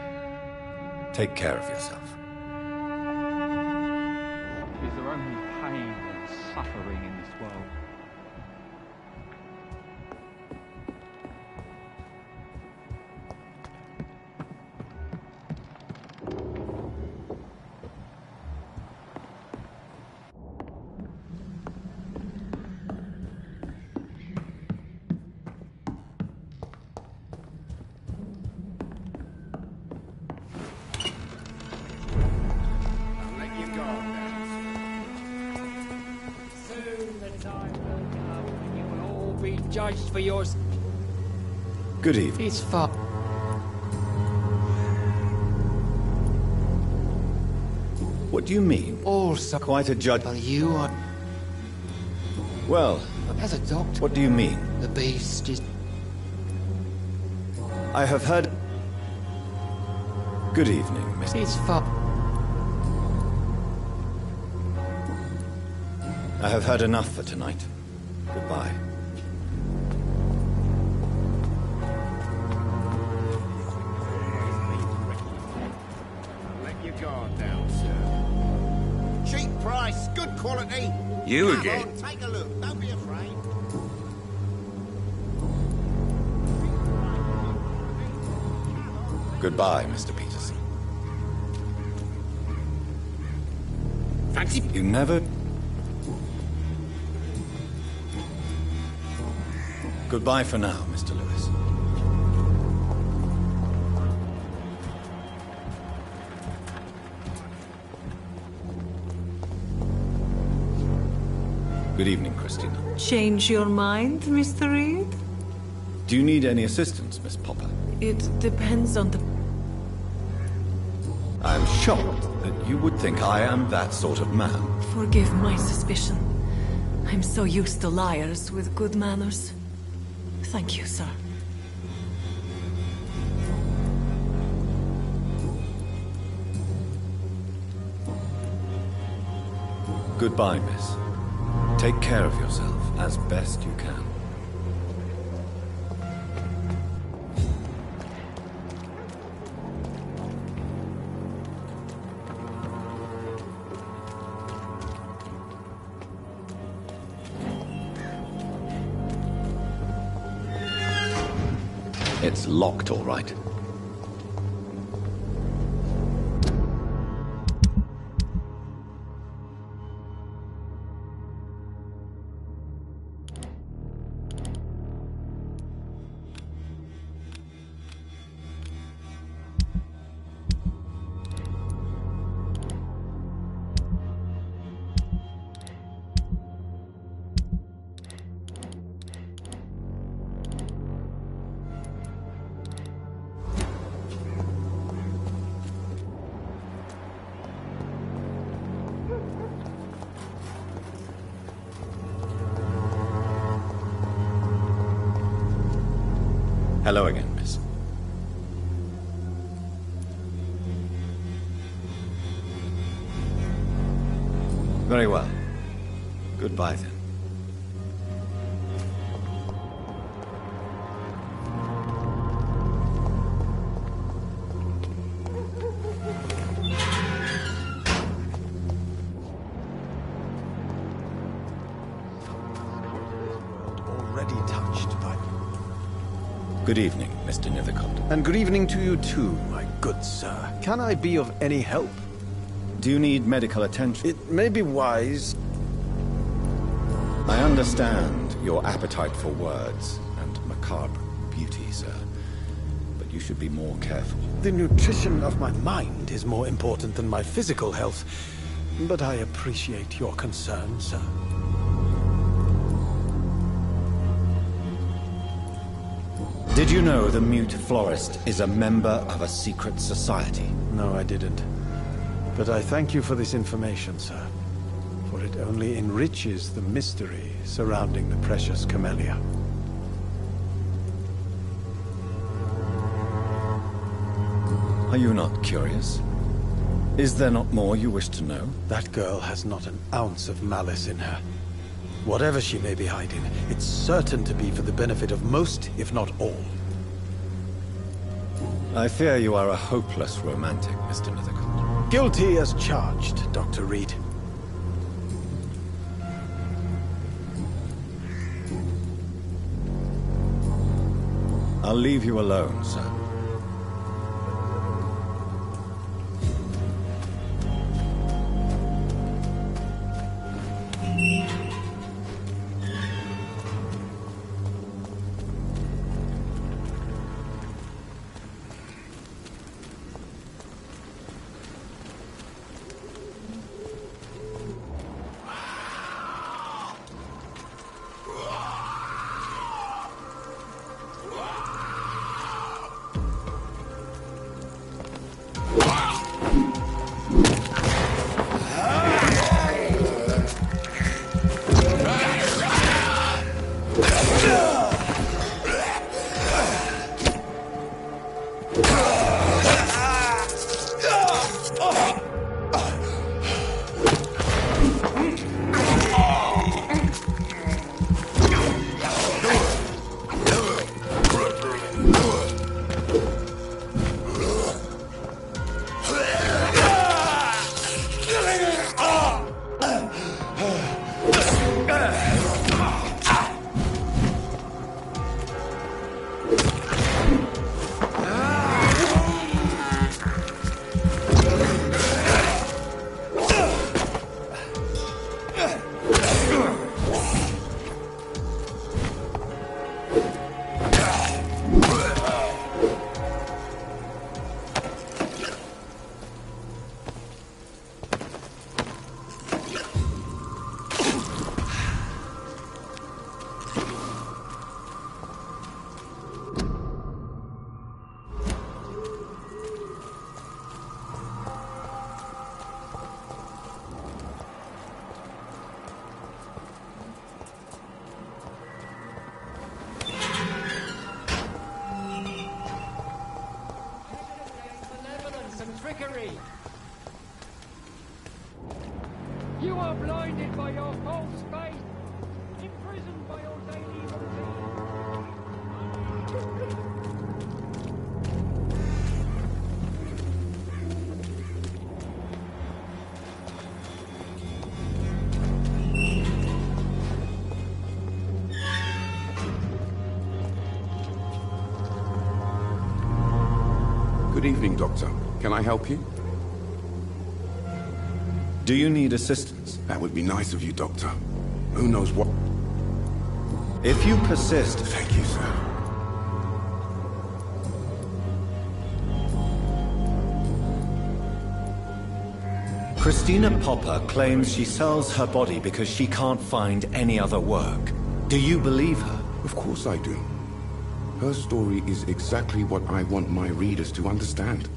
Take care of yourself. Is there only pain and suffering in this world? Judged for yours. Good evening. It's far. What do you mean? Also, quite a judge. Well, you are. Well, as a doctor. What do you mean? The beast is. I have heard. Good evening, Mr. It's far. I have heard enough for tonight. Goodbye. Quality. You Come again? On, take a look. Don't be afraid. Goodbye, Mr. Peterson. Fancy? You never... Goodbye for now, Mr. Lewis. Good evening, Christina. Change your mind, Mr. Reed? Do you need any assistance, Miss Popper? It depends on the... I am shocked that you would think I am that sort of man. Forgive my suspicion. I'm so used to liars with good manners. Thank you, sir. Goodbye, miss. Take care of yourself as best you can. It's locked, all right. Hello again, miss. Very well. Goodbye, then. Already touched by... Good evening, Mr. Nithicott. And good evening to you too, my good sir. Can I be of any help? Do you need medical attention? It may be wise. I understand your appetite for words and macabre beauty, sir. But you should be more careful. The nutrition of my mind is more important than my physical health. But I appreciate your concern, sir. Did you know the mute florist is a member of a secret society? No, I didn't. But I thank you for this information, sir. For it only enriches the mystery surrounding the precious camellia. Are you not curious? Is there not more you wish to know? That girl has not an ounce of malice in her. Whatever she may be hiding, it's certain to be for the benefit of most, if not all. I fear you are a hopeless romantic, Mr. Nithicott. Guilty as charged, Dr. Reed. I'll leave you alone, sir. You are blinded by your false faith, imprisoned by your daily Good evening, Doctor. Can I help you? Do you need assistance? That would be nice of you, Doctor. Who knows what... If you persist... Thank you, sir. Christina Popper claims she sells her body because she can't find any other work. Do you believe her? Of course I do. Her story is exactly what I want my readers to understand.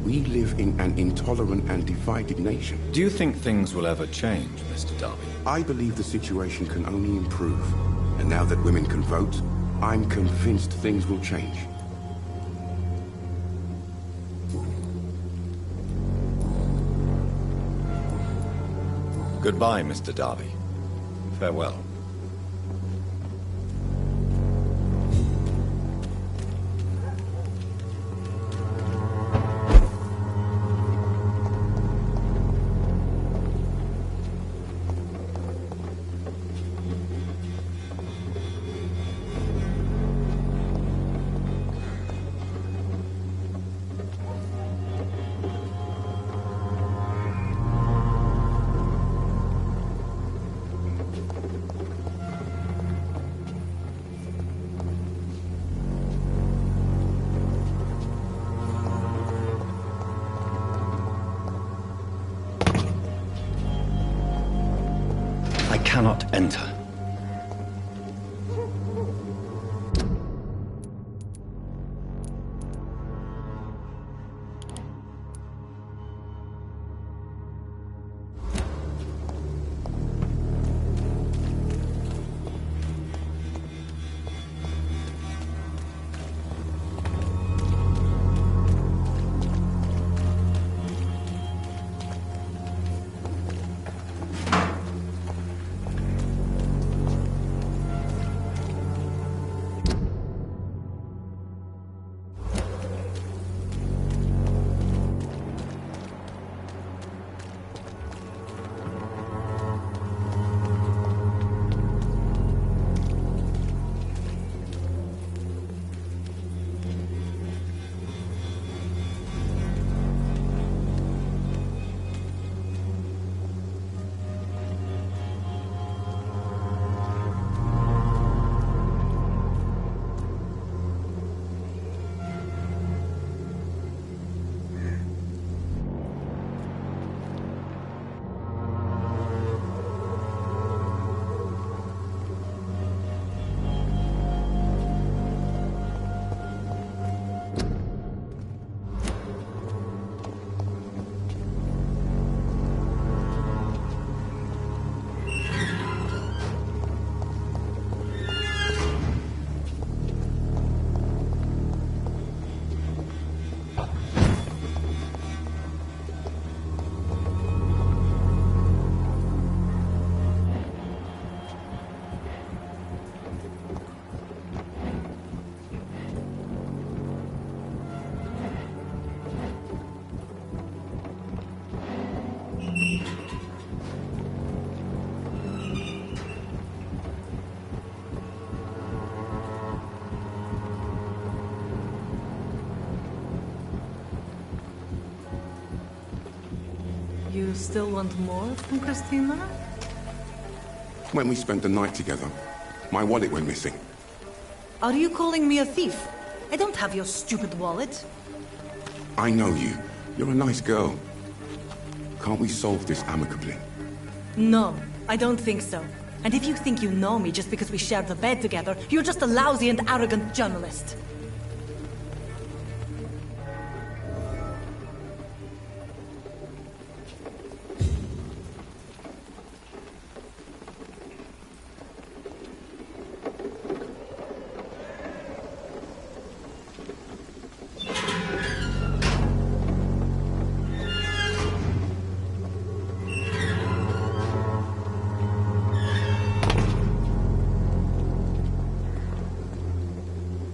We live in an intolerant and divided nation. Do you think things will ever change, Mr. Darby? I believe the situation can only improve. And now that women can vote, I'm convinced things will change. Goodbye, Mr. Darby. Farewell. I cannot enter. You still want more from Christina? When we spent the night together, my wallet went missing. Are you calling me a thief? I don't have your stupid wallet. I know you. You're a nice girl. Can't we solve this amicably? No, I don't think so. And if you think you know me just because we shared the bed together, you're just a lousy and arrogant journalist.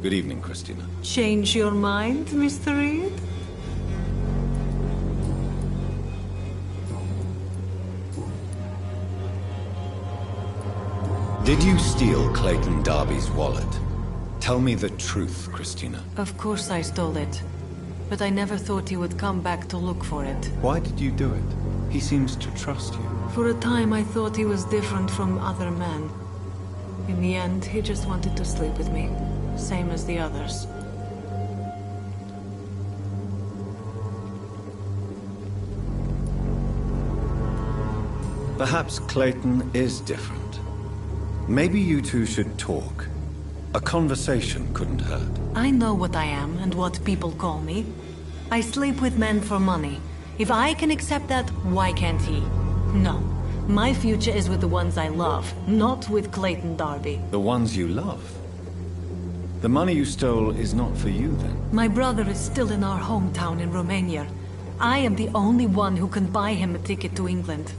Good evening, Christina. Change your mind, Mr. Reed? Did you steal Clayton Darby's wallet? Tell me the truth, Christina. Of course I stole it. But I never thought he would come back to look for it. Why did you do it? He seems to trust you. For a time I thought he was different from other men. In the end, he just wanted to sleep with me. Same as the others. Perhaps Clayton is different. Maybe you two should talk. A conversation couldn't hurt. I know what I am and what people call me. I sleep with men for money. If I can accept that, why can't he? No. My future is with the ones I love, not with Clayton Darby. The ones you love? The money you stole is not for you, then? My brother is still in our hometown in Romania. I am the only one who can buy him a ticket to England.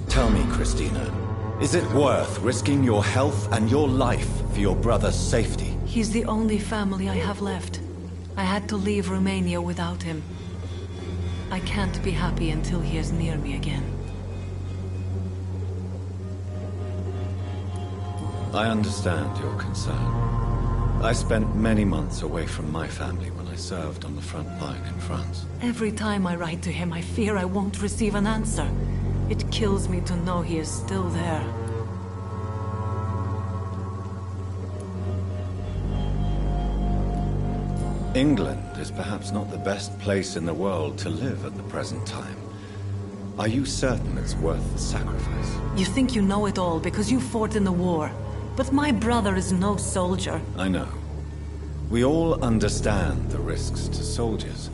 Tell me, Christina, is it worth risking your health and your life for your brother's safety? He's the only family I have left. I had to leave Romania without him. I can't be happy until he is near me again. I understand your concern. I spent many months away from my family when I served on the front line in France. Every time I write to him, I fear I won't receive an answer. It kills me to know he is still there. England is perhaps not the best place in the world to live at the present time. Are you certain it's worth the sacrifice? You think you know it all because you fought in the war. But my brother is no soldier. I know. We all understand the risks to soldiers,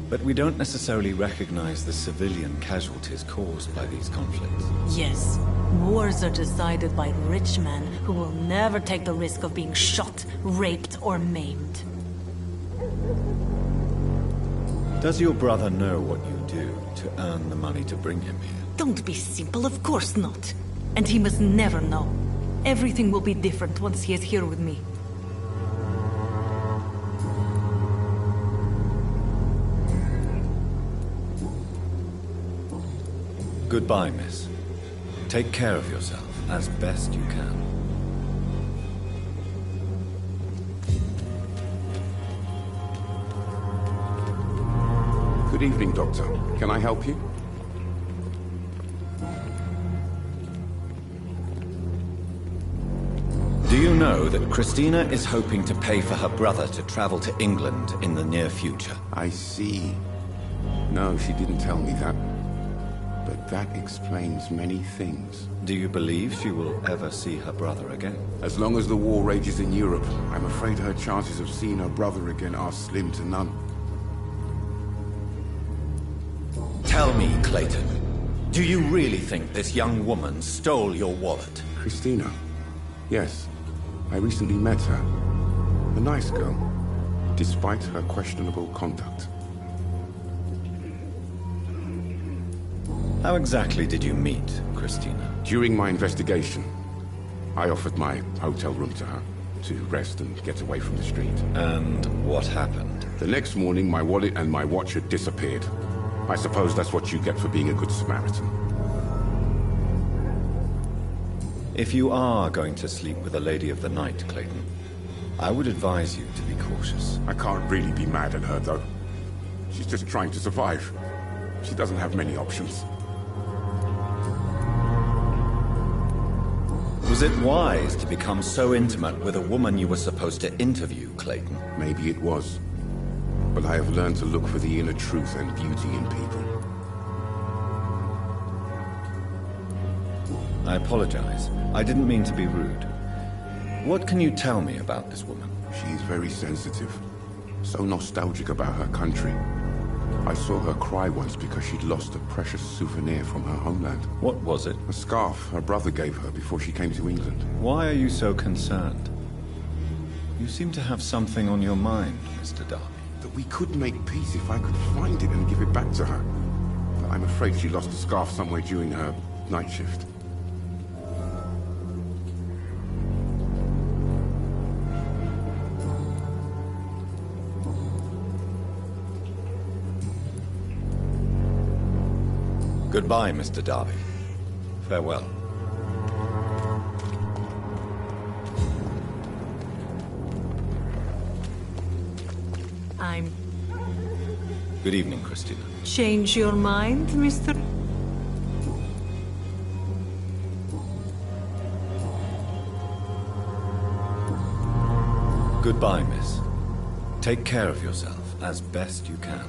but we don't necessarily recognize the civilian casualties caused by these conflicts. Yes, wars are decided by rich men who will never take the risk of being shot, raped, or maimed. Does your brother know what you do to earn the money to bring him here? Don't be simple, of course not. And he must never know. Everything will be different once he is here with me. Goodbye, miss. Take care of yourself as best you can. Good evening, Doctor. Can I help you? Do you know that Christina is hoping to pay for her brother to travel to England in the near future? I see. No, she didn't tell me that. But that explains many things. Do you believe she will ever see her brother again? As long as the war rages in Europe, I'm afraid her chances of seeing her brother again are slim to none. Tell me, Clayton, do you really think this young woman stole your wallet? Christina? Yes. I recently met her. A nice girl, despite her questionable conduct. How exactly did you meet Christina? During my investigation, I offered my hotel room to her to rest and get away from the street. And what happened? The next morning, my wallet and my watch had disappeared. I suppose that's what you get for being a good Samaritan. If you are going to sleep with a lady of the night, Clayton, I would advise you to be cautious. I can't really be mad at her, though. She's just trying to survive. She doesn't have many options. Was it wise to become so intimate with a woman you were supposed to interview, Clayton? Maybe it was. But I have learned to look for the inner truth and beauty in people. I apologize. I didn't mean to be rude. What can you tell me about this woman? She's very sensitive. So nostalgic about her country. I saw her cry once because she'd lost a precious souvenir from her homeland. What was it? A scarf her brother gave her before she came to England. Why are you so concerned? You seem to have something on your mind, Mr. Darby. That we could make peace if I could find it and give it back to her. But I'm afraid she lost the scarf somewhere during her night shift. Goodbye, Mr. Darby. Farewell. I'm... Good evening, Christina. Change your mind, Mr.? Goodbye, miss. Take care of yourself as best you can.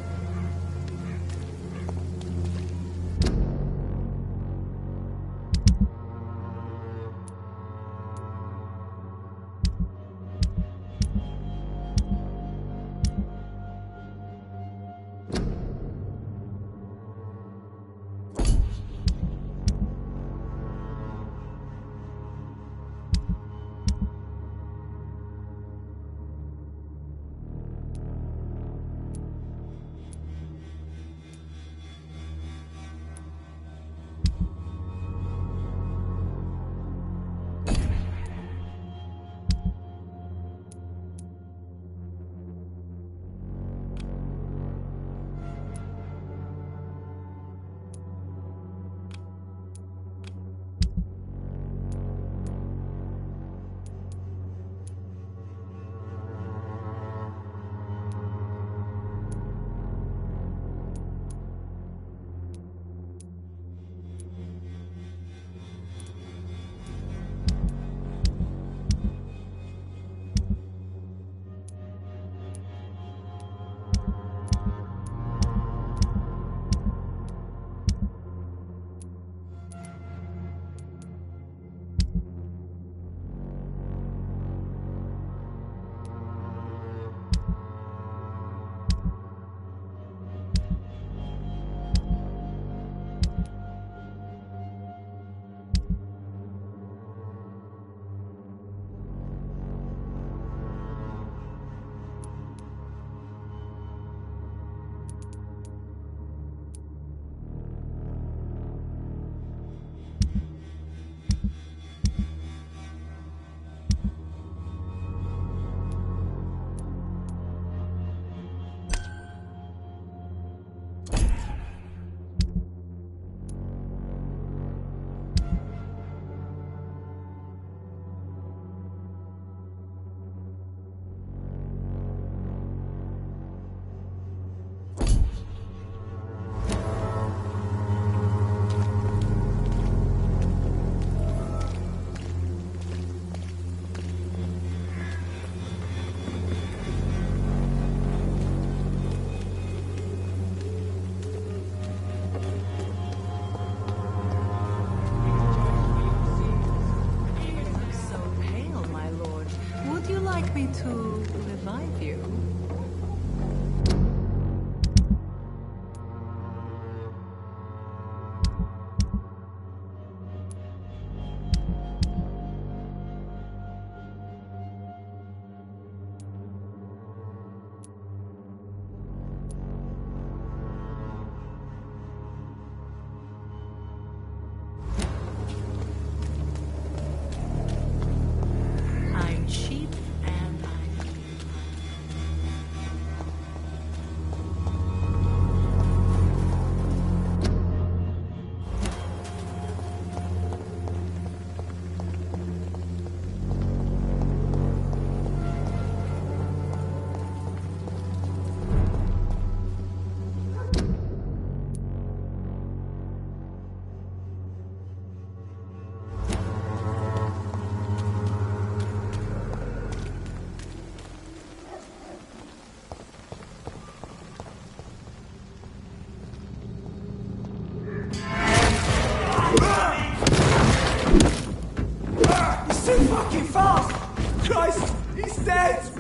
Christ! He's dead!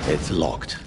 It's locked.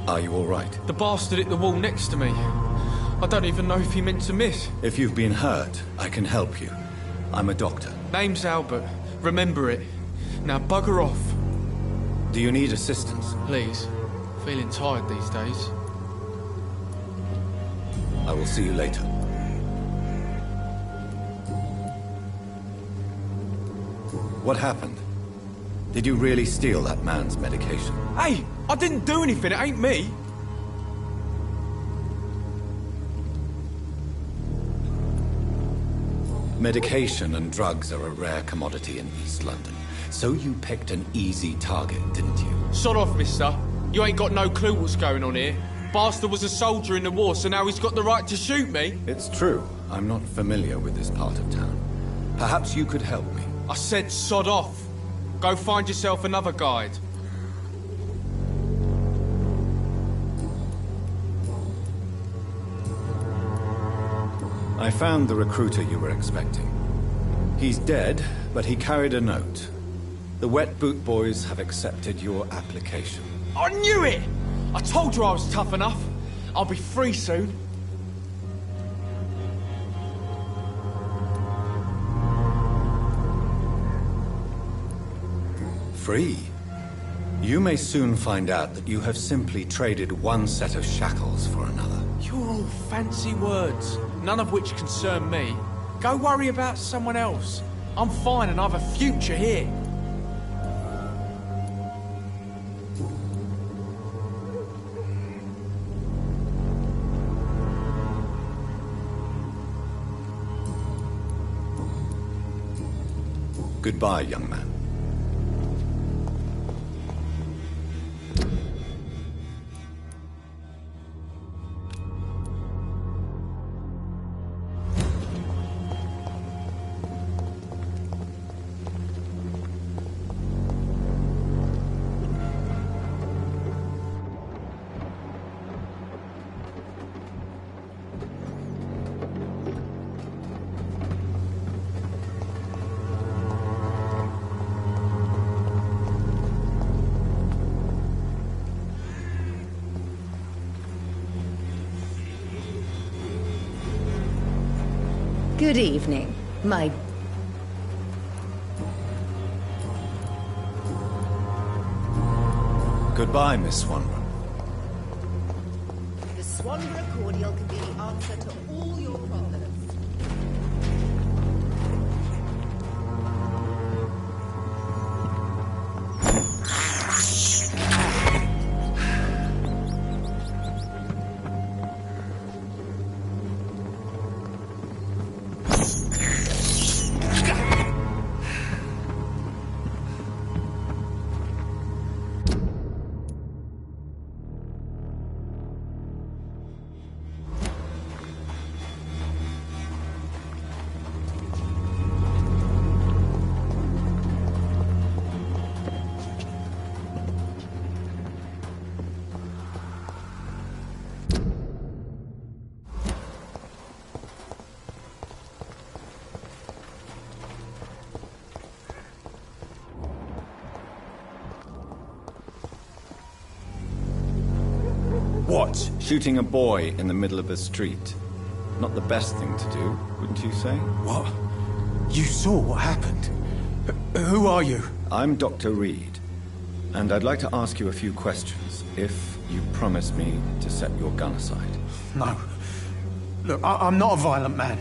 Are you all right? The bastard hit the wall next to me. I don't even know if he meant to miss. If you've been hurt, I can help you. I'm a doctor. Name's Albert. Remember it. Now bugger off. Do you need assistance? Please. Feeling tired these days. I will see you later. What happened? Did you really steal that man's medication? Hey! I didn't do anything, it ain't me! Medication and drugs are a rare commodity in East London. So you picked an easy target, didn't you? Sod off, mister. You ain't got no clue what's going on here. Bastard was a soldier in the war, so now he's got the right to shoot me. It's true. I'm not familiar with this part of town. Perhaps you could help me. I said sod off. Go find yourself another guide. I found the recruiter you were expecting. He's dead, but he carried a note. The Wet Boot Boys have accepted your application. I knew it! I told you I was tough enough. I'll be free soon. Free? You may soon find out that you have simply traded one set of shackles for another. You're all fancy words, none of which concern me. Go worry about someone else. I'm fine and I have a future here. Goodbye, young man. Good evening, my... Goodbye, Miss Swanborough. The Swanborough cordial can be the answer to all your problems. What? Shooting a boy in the middle of the street. Not the best thing to do, wouldn't you say? What? You saw what happened? Who are you? I'm Dr. Reed. And I'd like to ask you a few questions, if you promise me to set your gun aside. No. Look, I'm not a violent man.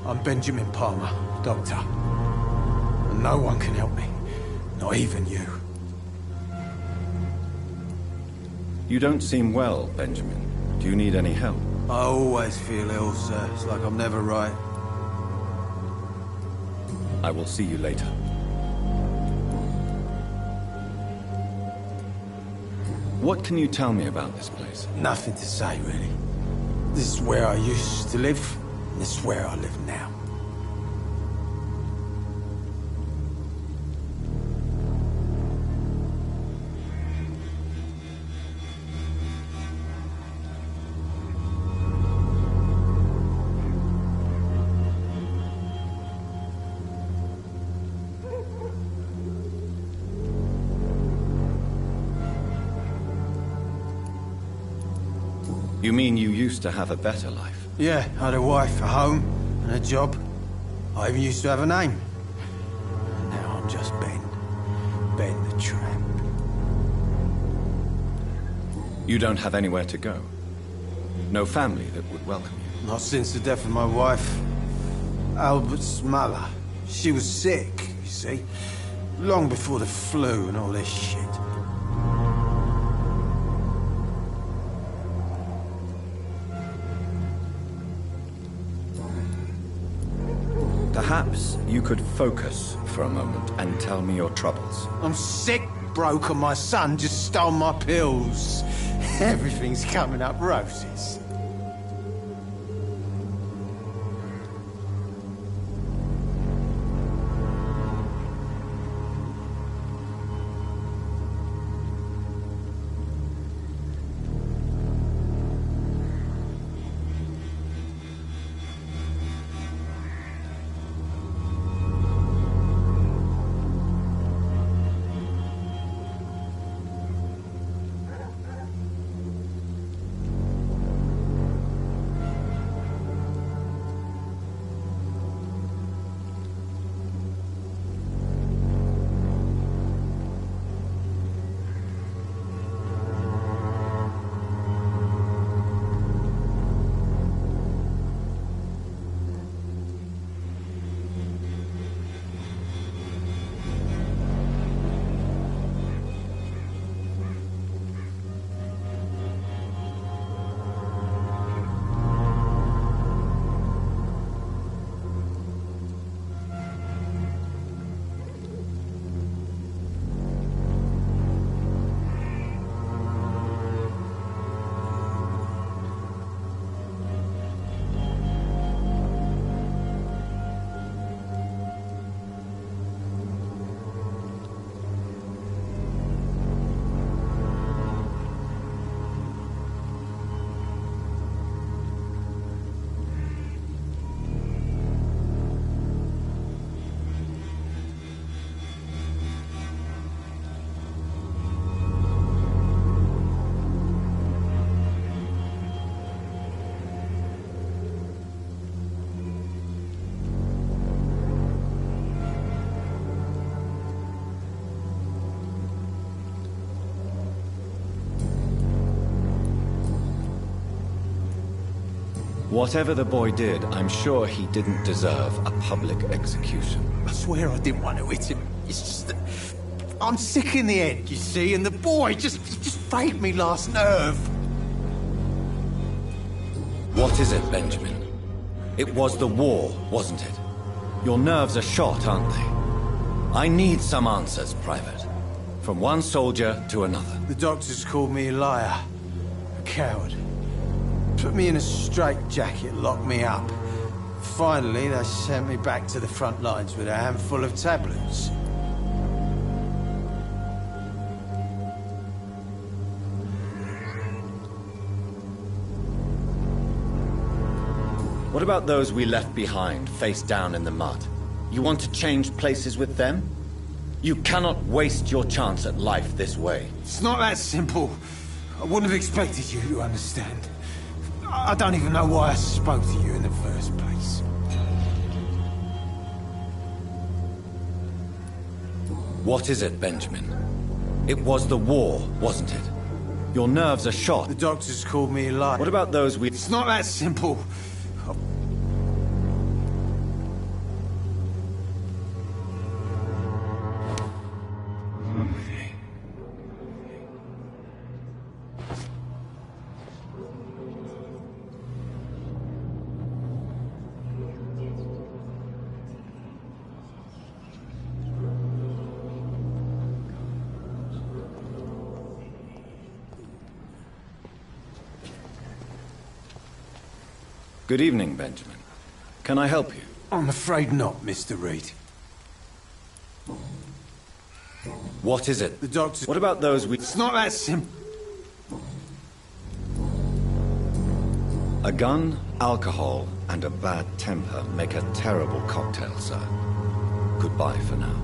I'm Benjamin Palmer, doctor. And no one can help me. Not even you. You don't seem well, Benjamin. Do you need any help? I always feel ill, sir. It's like I'm never right. I will see you later. What can you tell me about this place? Nothing to say, really. This is where I used to live, and this is where I live now. You mean you used to have a better life? Yeah, I had a wife, a home, and a job. I even used to have a name. And now I'm just Ben. Ben the tramp. You don't have anywhere to go? No family that would welcome you? Not since the death of my wife. Albert's mother. She was sick, you see. Long before the flu and all this shit. Perhaps you could focus for a moment and tell me your troubles. I'm sick, broke, and my son just stole my pills. Everything's coming up roses. Whatever the boy did, I'm sure he didn't deserve a public execution. I swear I didn't want to hit him. It's just that I'm sick in the head, you see, and the boy just frayed me last nerve. What is it, Benjamin? It was the war, wasn't it? Your nerves are shot, aren't they? I need some answers, Private. From one soldier to another. The doctors called me a liar, a coward. Put me in a straitjacket, locked me up. Finally, they sent me back to the front lines with a handful of tablets. What about those we left behind, face down in the mud? You want to change places with them? You cannot waste your chance at life this way. It's not that simple. I wouldn't have expected you to understand. I don't even know why I spoke to you in the first place. What is it, Benjamin? It was the war, wasn't it? Your nerves are shot. The doctors called me a liar. What about those we... It's not that simple. Good evening, Benjamin. Can I help you? I'm afraid not, Mr. Reed. What is it? The doctors... What about those we... It's not that simple. A gun, alcohol, and a bad temper make a terrible cocktail, sir. Goodbye for now.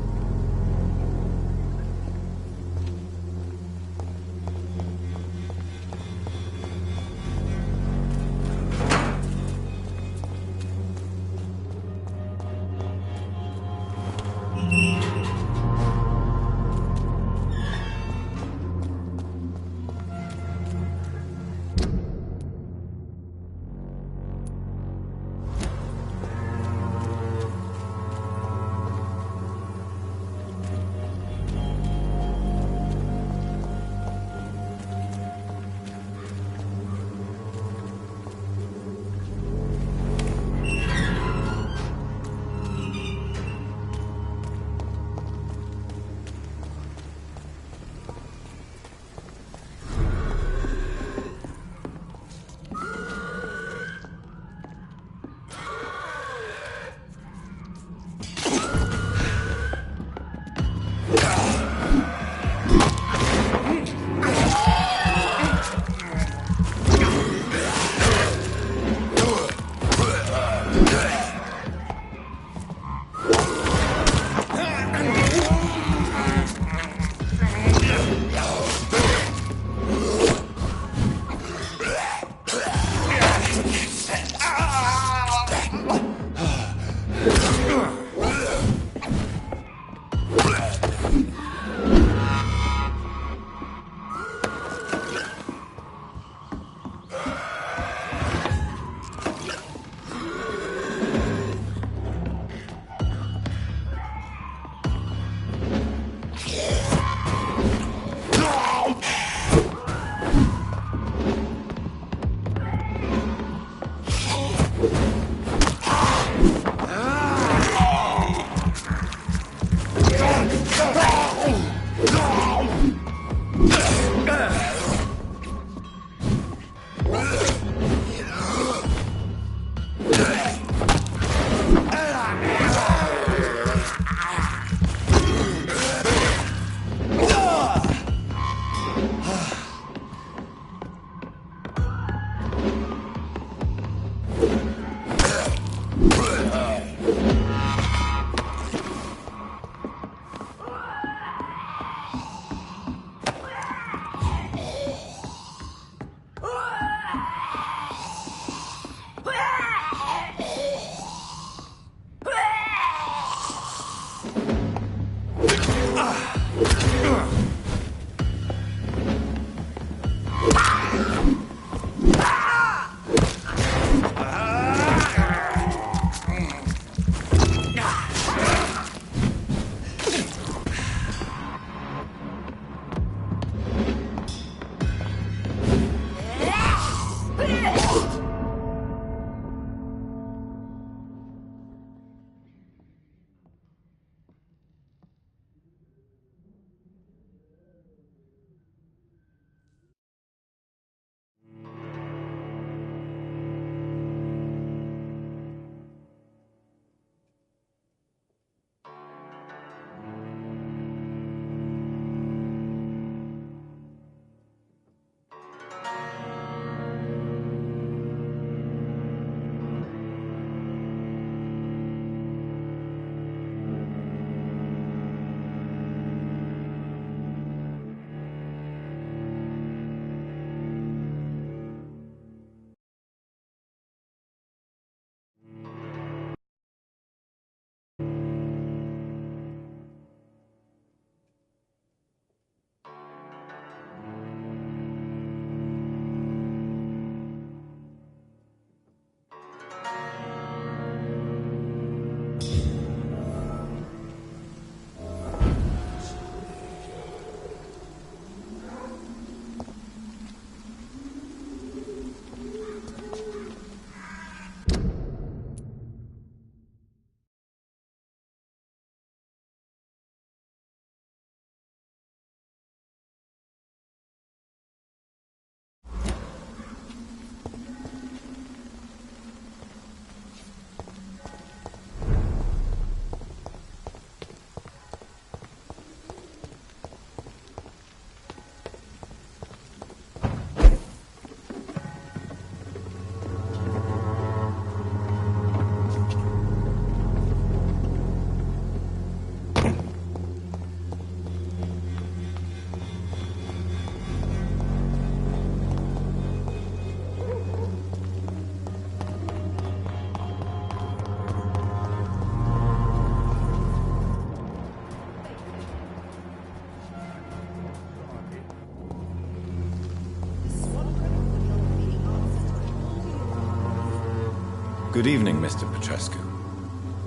Good evening, Mr. Petrescu.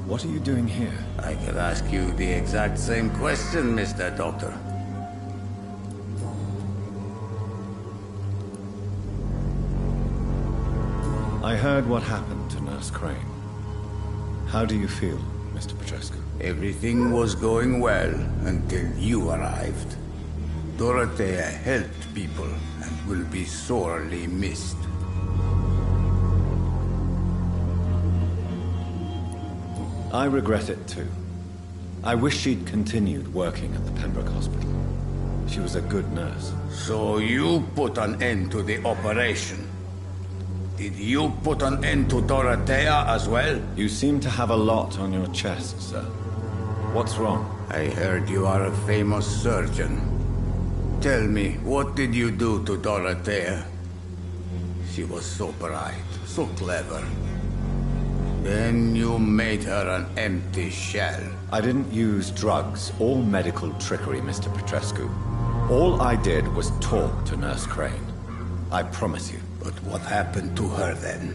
What are you doing here? I could ask you the exact same question, Mr. Doctor. I heard what happened to Nurse Crane. How do you feel, Mr. Petrescu? Everything was going well until you arrived. Dorothea helped people and will be sorely missed. I regret it too. I wish she'd continued working at the Pembroke Hospital. She was a good nurse. So you put an end to the operation. Did you put an end to Dorothea as well? You seem to have a lot on your chest, sir. What's wrong? I heard you are a famous surgeon. Tell me, what did you do to Dorothea? She was so bright, so clever. Then you made her an empty shell. I didn't use drugs or medical trickery, Mr. Petrescu. All I did was talk to Nurse Crane. I promise you. But what happened to her then?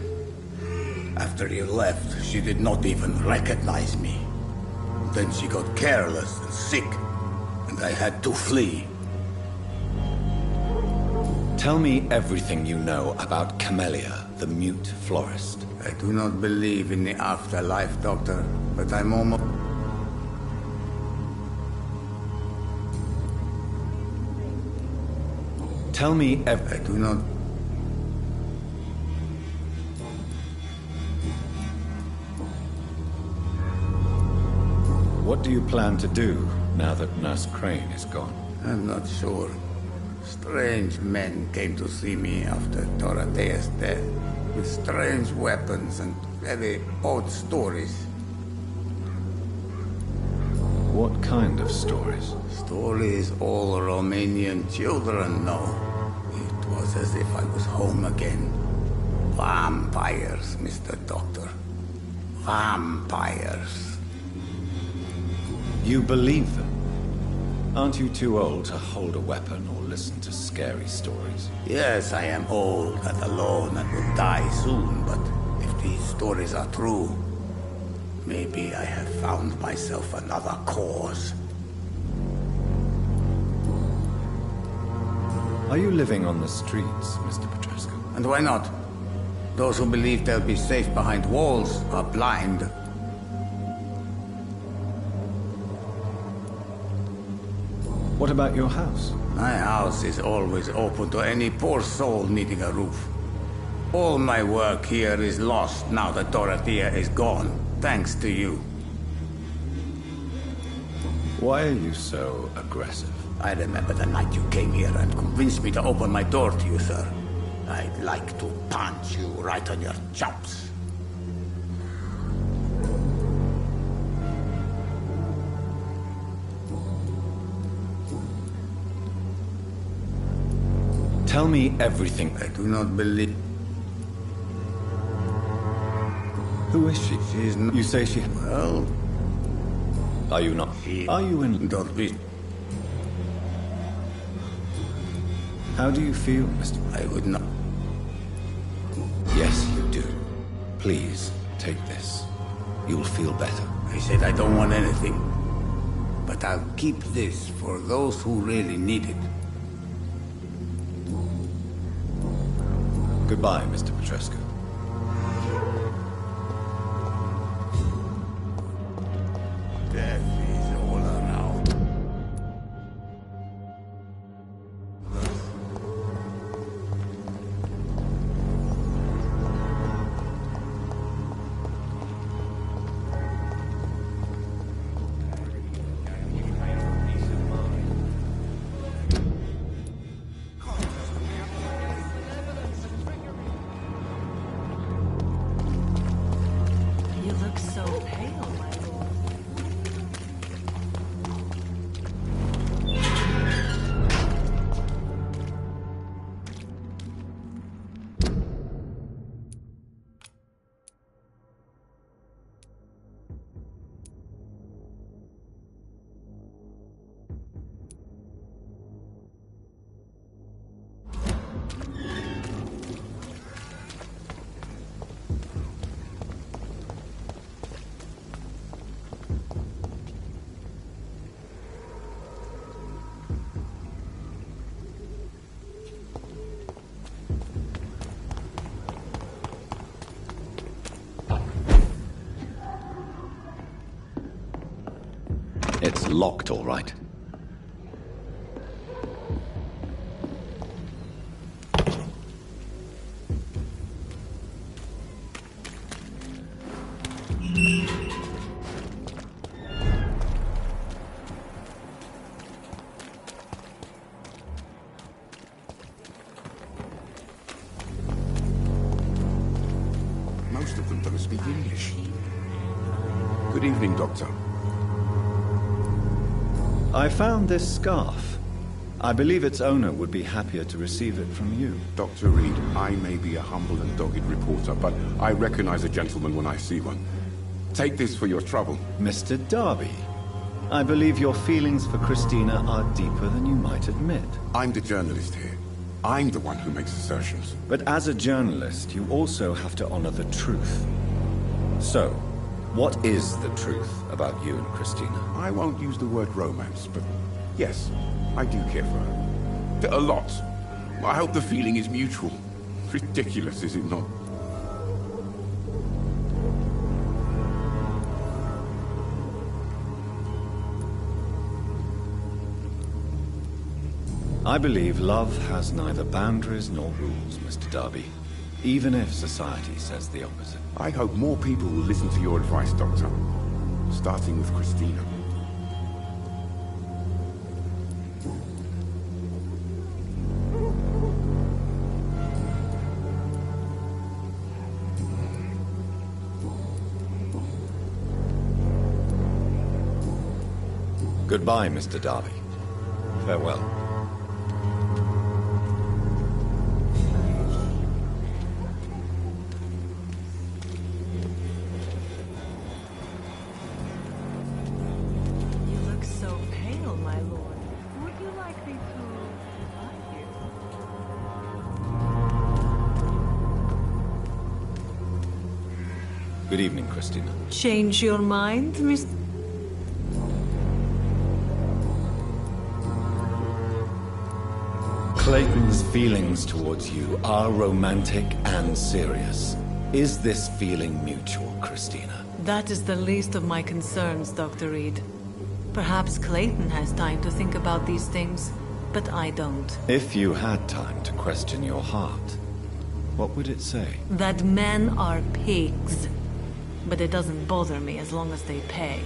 After you left, she did not even recognize me. Then she got careless and sick, and I had to flee. Tell me everything you know about Camellia, the mute florist. I do not believe in the afterlife, Doctor, but I'm almost... Tell me I do not... What do you plan to do now that Nurse Crane is gone? I'm not sure. Strange men came to see me after Dorothea's death, with strange weapons and very odd stories. What kind of stories? Stories all Romanian children know. It was as if I was home again. Vampires, Mr. Doctor. Vampires. You believe them? Aren't you too old to hold a weapon or listen to scary stories? Yes, I am old and alone and will die soon, but if these stories are true, maybe I have found myself another cause. Are you living on the streets, Mr. Petrescu? And why not? Those who believe they'll be safe behind walls are blind. What about your house? My house is always open to any poor soul needing a roof. All my work here is lost now that Dorothea is gone, thanks to you. Why are you so aggressive? I remember the night you came here and convinced me to open my door to you, sir. I'd like to punch you right on your chops. Tell me everything. I do not believe... Who is she? She is not... You say she... Well... Are you not? Are you in... Don't be... How do you feel, Mr. I would not... Yes, you do. Please, take this. You'll feel better. I said I don't want anything. But I'll keep this for those who really need it. Goodbye, Mr. Petrescu. Death is all around. locked, all right. Most of them don't speak English. Good evening, Doctor. I found this scarf. I believe its owner would be happier to receive it from you. Dr. Reed, I may be a humble and dogged reporter, but I recognize a gentleman when I see one. Take this for your trouble. Mr. Darby, I believe your feelings for Christina are deeper than you might admit. I'm the journalist here. I'm the one who makes assertions. But as a journalist, you also have to honor the truth. So, what is the truth about you and Christina? I won't use the word romance, but yes, I do care for her. A lot. I hope the feeling is mutual. Ridiculous, is it not? I believe love has neither boundaries nor rules, Mr. Darby. Even if society says the opposite. I hope more people will listen to your advice, Doctor. Starting with Christina. Goodbye, Mr. Darby. Farewell. Good evening, Christina. Change your mind, Miss... Clayton's feelings towards you are romantic and serious. Is this feeling mutual, Christina? That is the least of my concerns, Dr. Reed. Perhaps Clayton has time to think about these things, but I don't. If you had time to question your heart, what would it say? That men are pigs. But it doesn't bother me as long as they pay.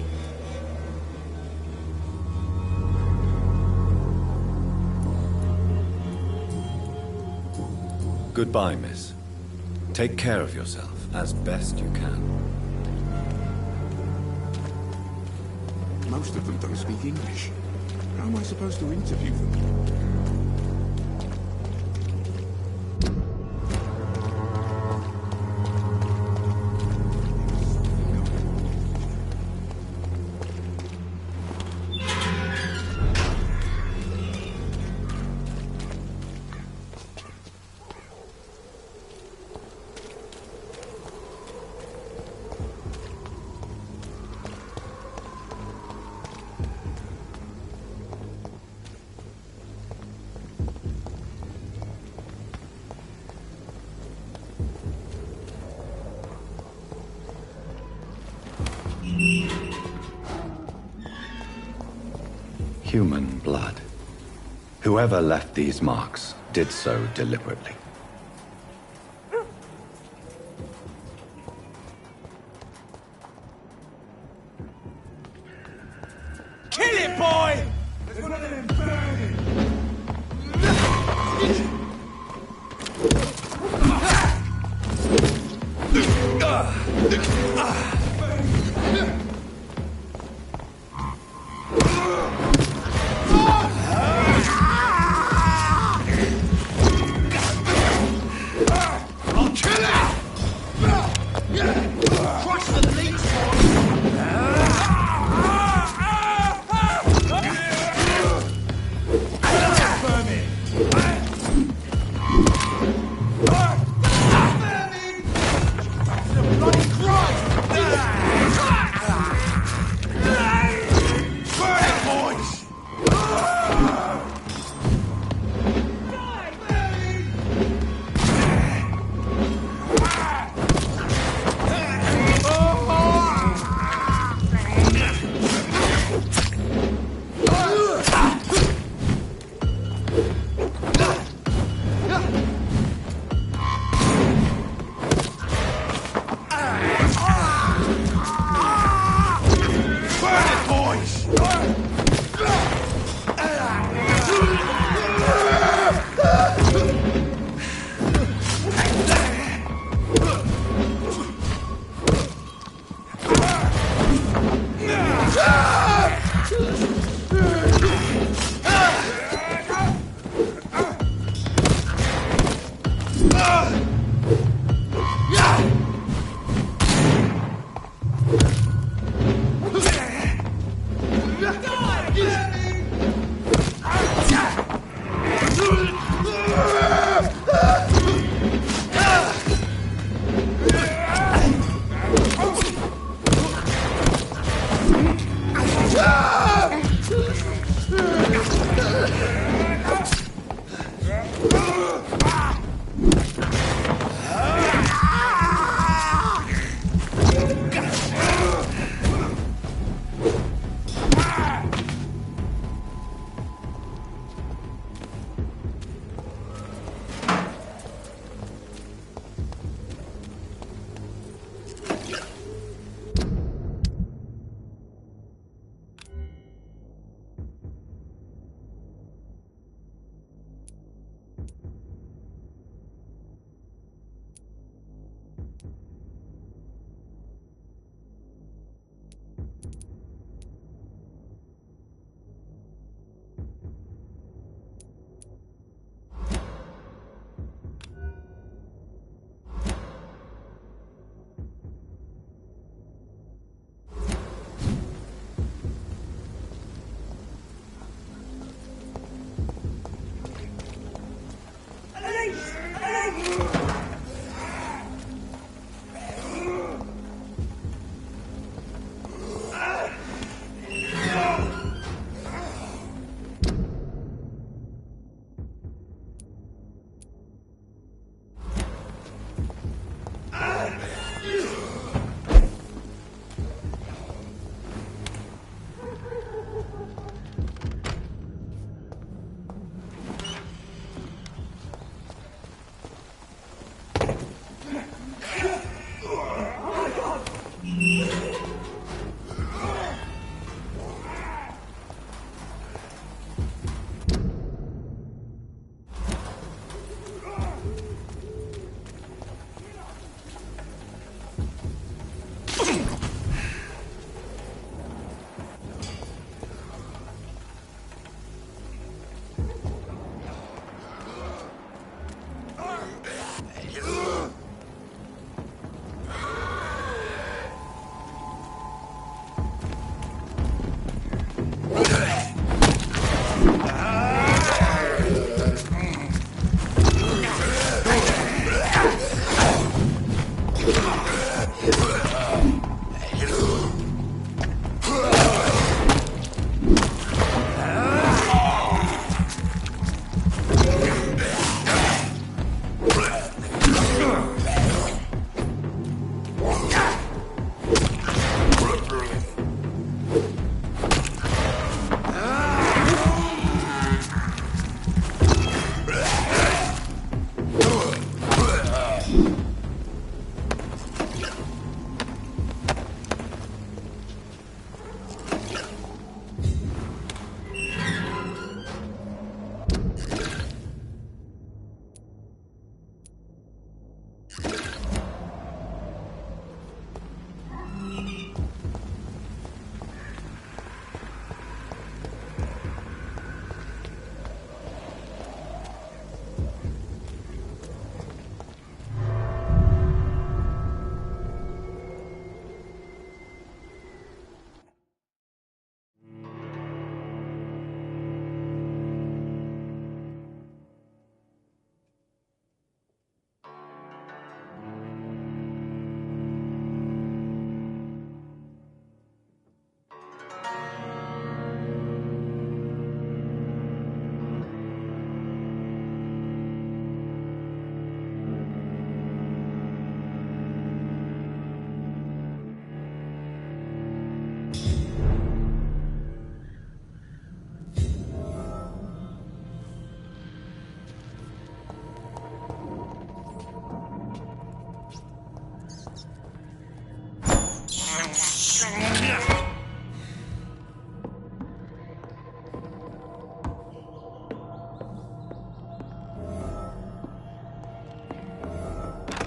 Goodbye, miss. Take care of yourself as best you can. Most of them don't speak English. How am I supposed to interview them? Human blood. Whoever left these marks did so deliberately. Kill it, boy! Bloody Christ!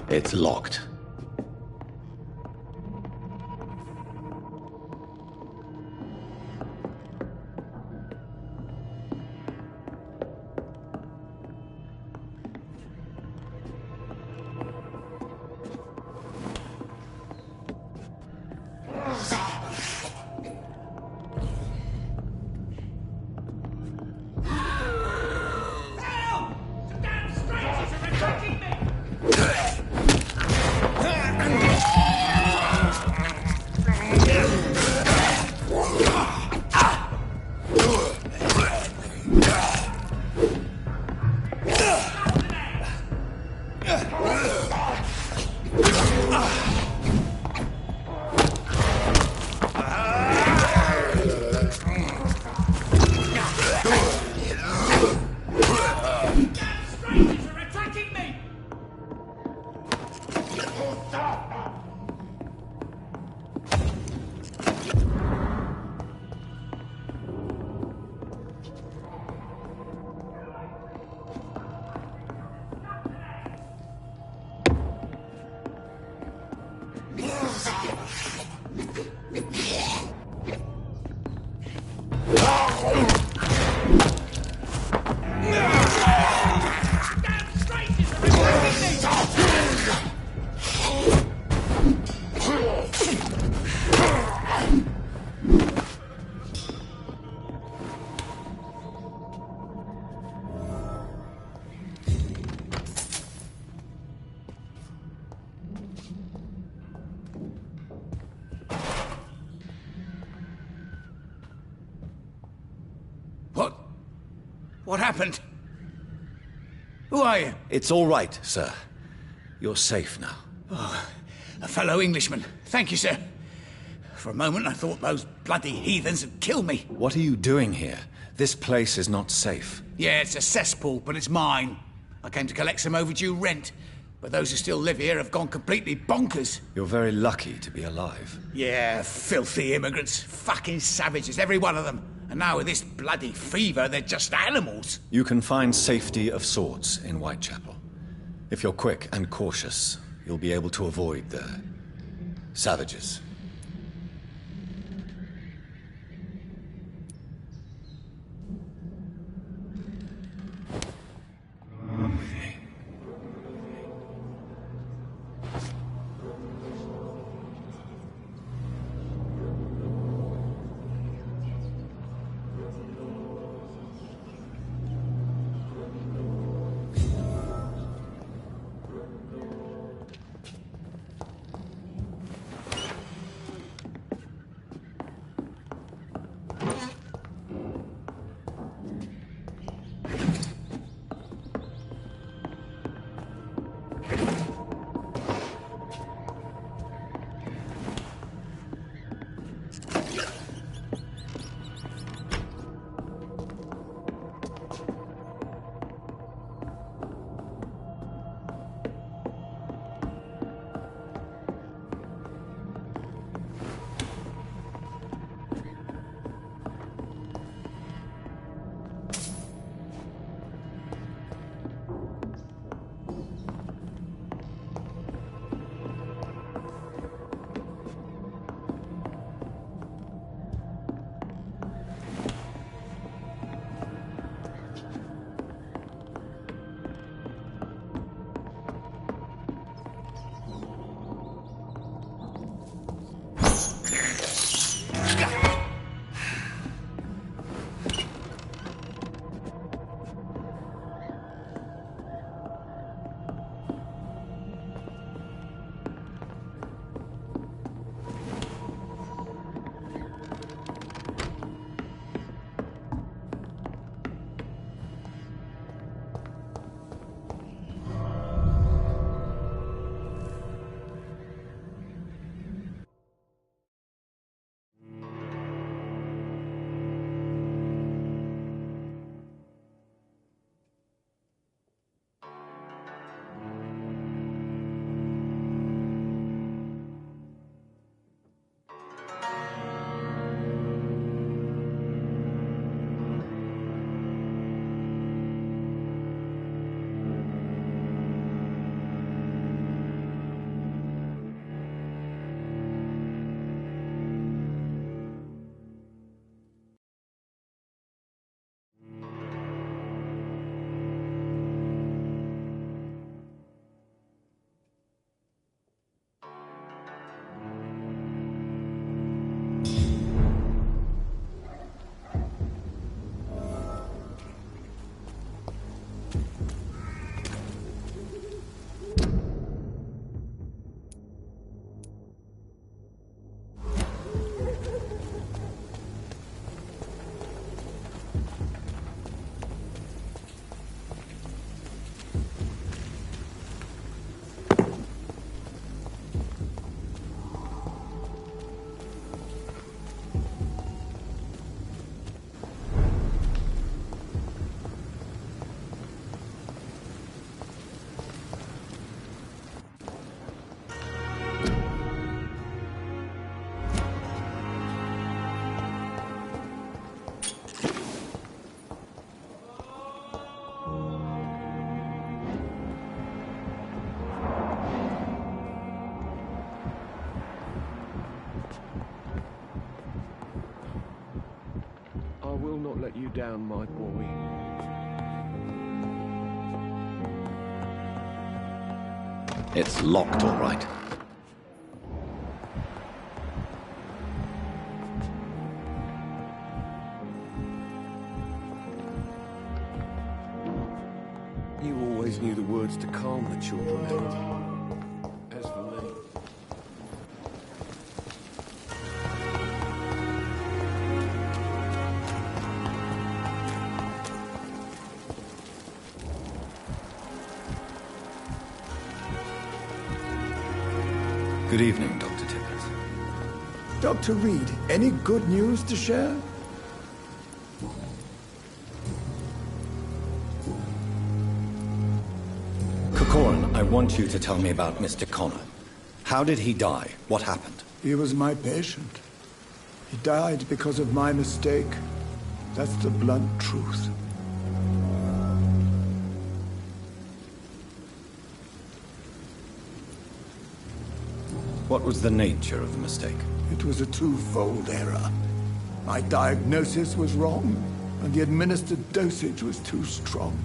It's locked. What happened? Who are you? It's all right, sir. You're safe now. Oh, a fellow Englishman. Thank you, sir. For a moment, I thought those bloody heathens had killed me. What are you doing here? This place is not safe. Yeah, it's a cesspool, but it's mine. I came to collect some overdue rent, but those who still live here have gone completely bonkers. You're very lucky to be alive. Yeah, filthy immigrants. Fucking savages, every one of them. And now with this bloody fever, they're just animals. You can find safety of sorts in Whitechapel. If you're quick and cautious, you'll be able to avoid the savages. I will not let you down, my boy. It's locked, all right. You always knew the words to calm the children, Harold. As for me... Good evening, Dr. Tippett. Dr. Reed, any good news to share? Corcoran, I want you to tell me about Mr. Connor. How did he die? What happened? He was my patient. He died because of my mistake. That's the blunt truth. What was the nature of the mistake? It was a twofold error. My diagnosis was wrong, and the administered dosage was too strong.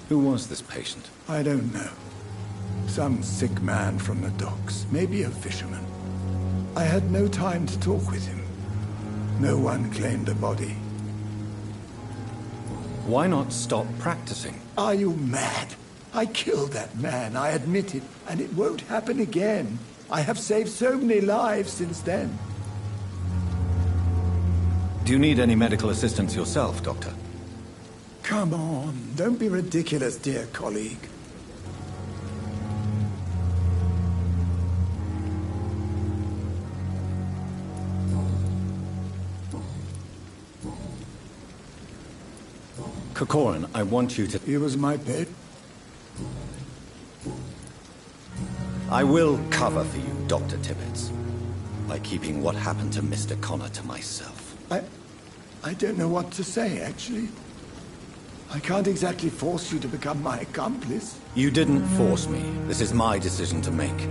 Who was this patient? I don't know. Some sick man from the docks, maybe a fisherman. I had no time to talk with him. No one claimed the body. Why not stop practicing? Are you mad? I killed that man, I admit it, and it won't happen again. I have saved so many lives since then. Do you need any medical assistance yourself, Doctor? Come on, don't be ridiculous, dear colleague. Corcoran, I want you to... He was my pet. I will cover for you, Dr. Tibbets, by keeping what happened to Mr. Connor to myself. I don't know what to say, actually. I can't exactly force you to become my accomplice. You didn't force me. This is my decision to make.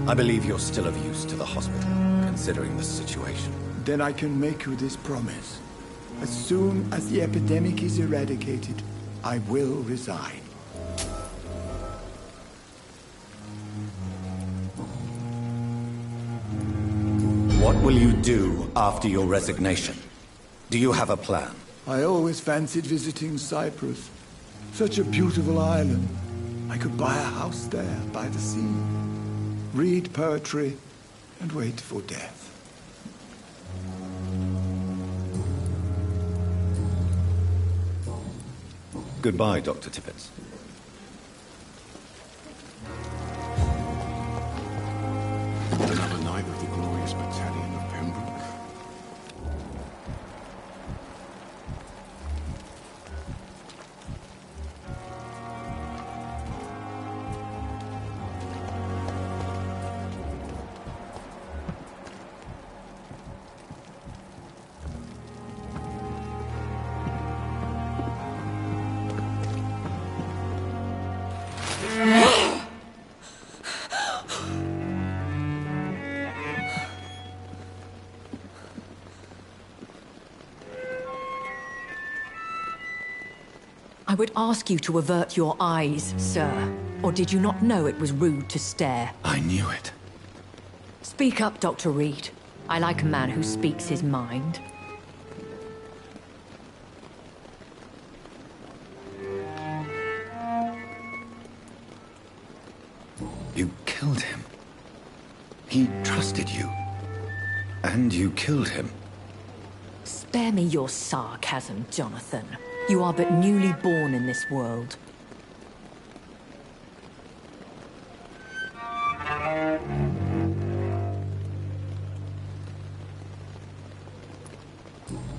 I believe you're still of use to the hospital, considering the situation. Then I can make you this promise. As soon as the epidemic is eradicated, I will resign. What will you do after your resignation? Do you have a plan? I always fancied visiting Cyprus. Such a beautiful island. I could buy a house there by the sea, read poetry, and wait for death. Goodbye, Dr. Tippets. Another night with the glorious battalion of Pembroke. I would ask you to avert your eyes, sir. Or did you not know it was rude to stare? I knew it. Speak up, Dr. Reed. I like a man who speaks his mind. trusted you. And you killed him. Spare me your sarcasm, Jonathan. You are but newly born in this world.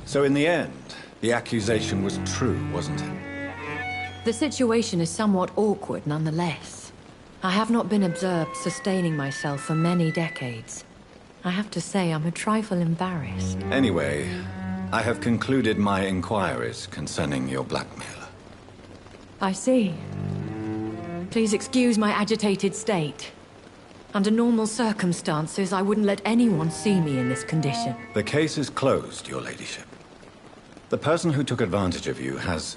So in the end, the accusation was true, wasn't it? The situation is somewhat awkward nonetheless. I have not been observed sustaining myself for many decades. I have to say I'm a trifle embarrassed. Anyway, I have concluded my inquiries concerning your blackmailer. I see. Please excuse my agitated state. Under normal circumstances, I wouldn't let anyone see me in this condition. The case is closed, your ladyship. The person who took advantage of you has,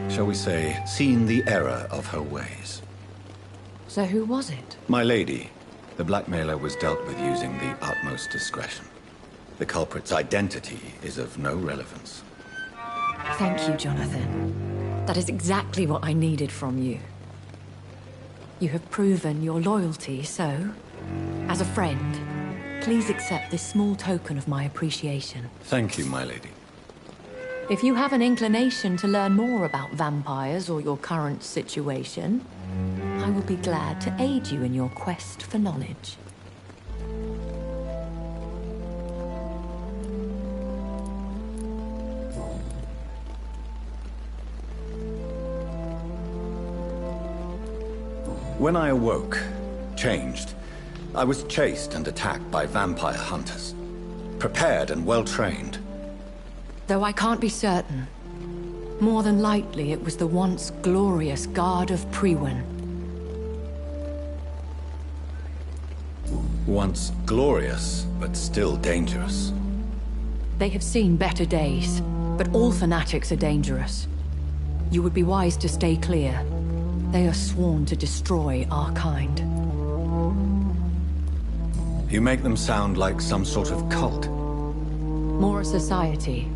shall we say, seen the error of her ways. So who was it? My lady, the blackmailer was dealt with using the utmost discretion. The culprit's identity is of no relevance. Thank you, Jonathan. That is exactly what I needed from you. You have proven your loyalty, so, as a friend, please accept this small token of my appreciation. Thank you, my lady. If you have an inclination to learn more about vampires or your current situation, I will be glad to aid you in your quest for knowledge. When I awoke, changed, I was chased and attacked by vampire hunters. Prepared and well-trained. Though I can't be certain, more than likely it was the once glorious Guard of Priwen. Once glorious, but still dangerous. They have seen better days, but all fanatics are dangerous. You would be wise to stay clear. They are sworn to destroy our kind. You make them sound like some sort of cult. More a society.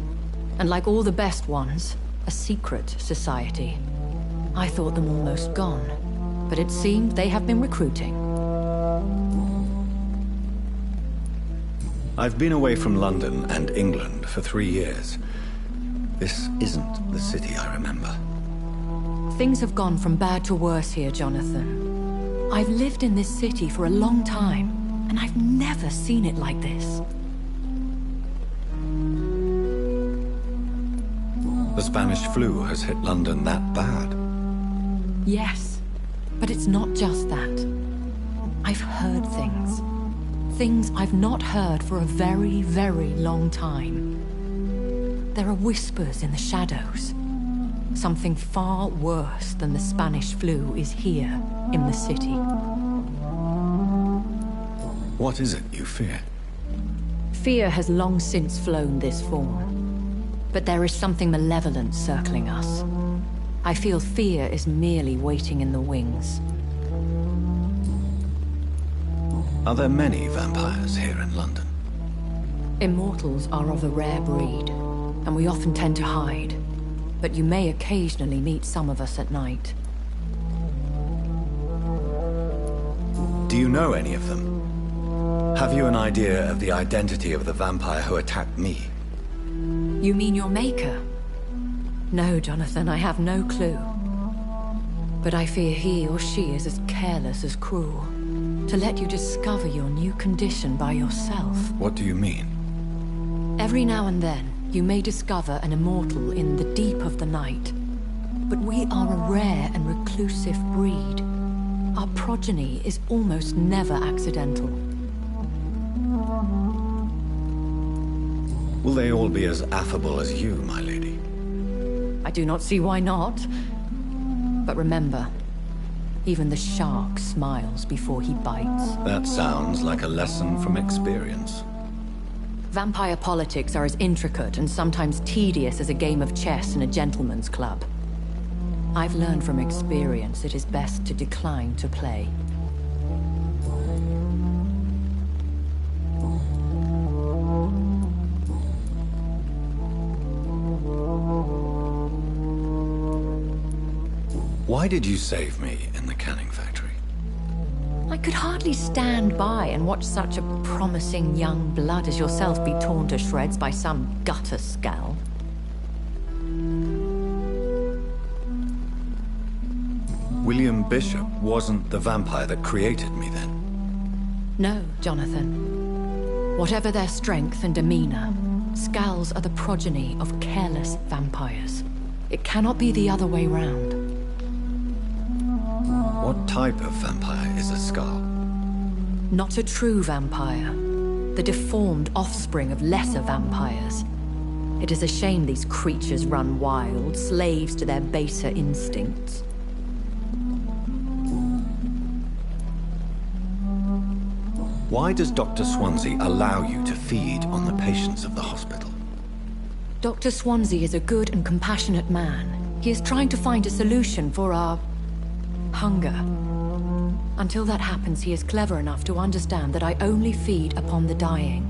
And like all the best ones, a secret society. I thought them almost gone, but it seemed they have been recruiting. I've been away from London and England for 3 years. This isn't the city I remember. Things have gone from bad to worse here, Jonathan. I've lived in this city for a long time, and I've never seen it like this. The Spanish flu has hit London that bad. Yes, but it's not just that. I've heard things. Things I've not heard for a very, very long time. There are whispers in the shadows. Something far worse than the Spanish flu is here in the city. What is it you fear? Fear has long since flown this form. But there is something malevolent circling us. I feel fear is merely waiting in the wings. Are there many vampires here in London? Immortals are of a rare breed, and we often tend to hide. But you may occasionally meet some of us at night. Do you know any of them? Have you an idea of the identity of the vampire who attacked me? You mean your maker? No, Jonathan, I have no clue. But I fear he or she is as careless as cruel. To let you discover your new condition by yourself. What do you mean? Every now and then, you may discover an immortal in the deep of the night. But we are a rare and reclusive breed. Our progeny is almost never accidental. Will they all be as affable as you, my lady? I do not see why not. But remember, even the shark smiles before he bites. That sounds like a lesson from experience. Vampire politics are as intricate and sometimes tedious as a game of chess in a gentleman's club. I've learned from experience it is best to decline to play. Why did you save me in the canning factory? I could hardly stand by and watch such a promising young blood as yourself be torn to shreds by some gutter scowl. William Bishop wasn't the vampire that created me, then? No, Jonathan. Whatever their strength and demeanor, scowls are the progeny of careless vampires. It cannot be the other way round. What type of vampire is a Skal? Not a true vampire. The deformed offspring of lesser vampires. It is a shame these creatures run wild, slaves to their baser instincts. Why does Dr. Swansea allow you to feed on the patients of the hospital? Dr. Swansea is a good and compassionate man. He is trying to find a solution for our hunger. Until that happens, he is clever enough to understand that I only feed upon the dying.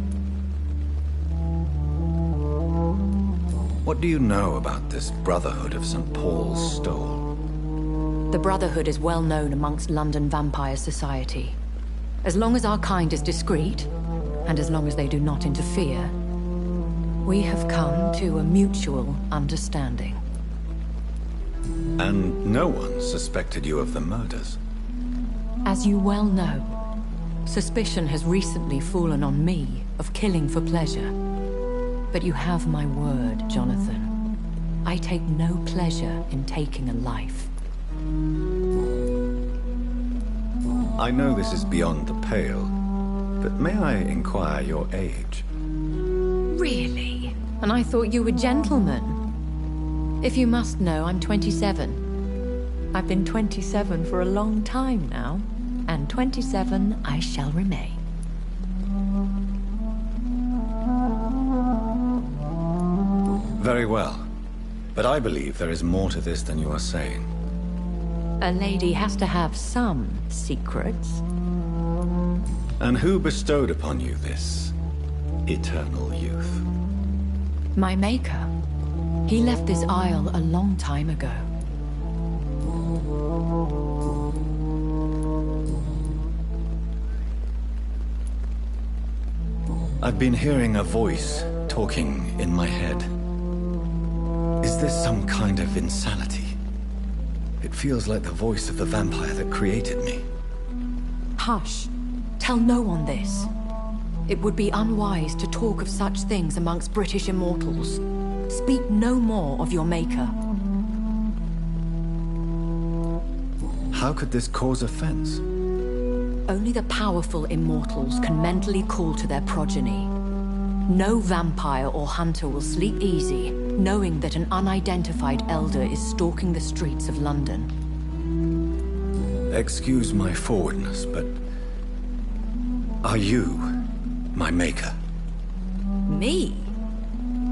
What do you know about this Brotherhood of St. Paul's Stole? The Brotherhood is well known amongst London Vampire Society. As long as our kind is discreet, and as long as they do not interfere, we have come to a mutual understanding. And no one suspected you of the murders? As you well know, suspicion has recently fallen on me of killing for pleasure. But you have my word, Jonathan. I take no pleasure in taking a life. I know this is beyond the pale, but may I inquire your age? Really? And I thought you were gentlemen. If you must know, I'm 27. I've been 27 for a long time now, and 27 I shall remain. Very well, but I believe there is more to this than you are saying. A lady has to have some secrets. And who bestowed upon you this eternal youth? My maker. He left this isle a long time ago. I've been hearing a voice talking in my head. Is this some kind of insanity? It feels like the voice of the vampire that created me. Hush. Tell no one this. It would be unwise to talk of such things amongst British immortals. Speak no more of your maker. How could this cause offense? Only the powerful immortals can mentally call to their progeny. No vampire or hunter will sleep easy, knowing that an unidentified elder is stalking the streets of London. Excuse my forwardness, but are you my maker? Me?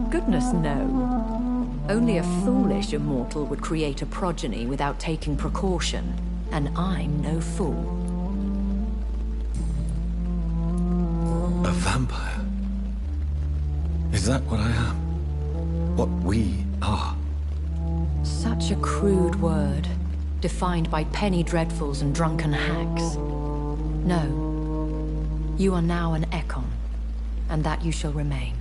Goodness, no. Only a foolish immortal would create a progeny without taking precaution, and I'm no fool. A vampire? Is that what I am? What we are? Such a crude word, defined by penny dreadfuls and drunken hacks. No. You are now an Ekon, and that you shall remain.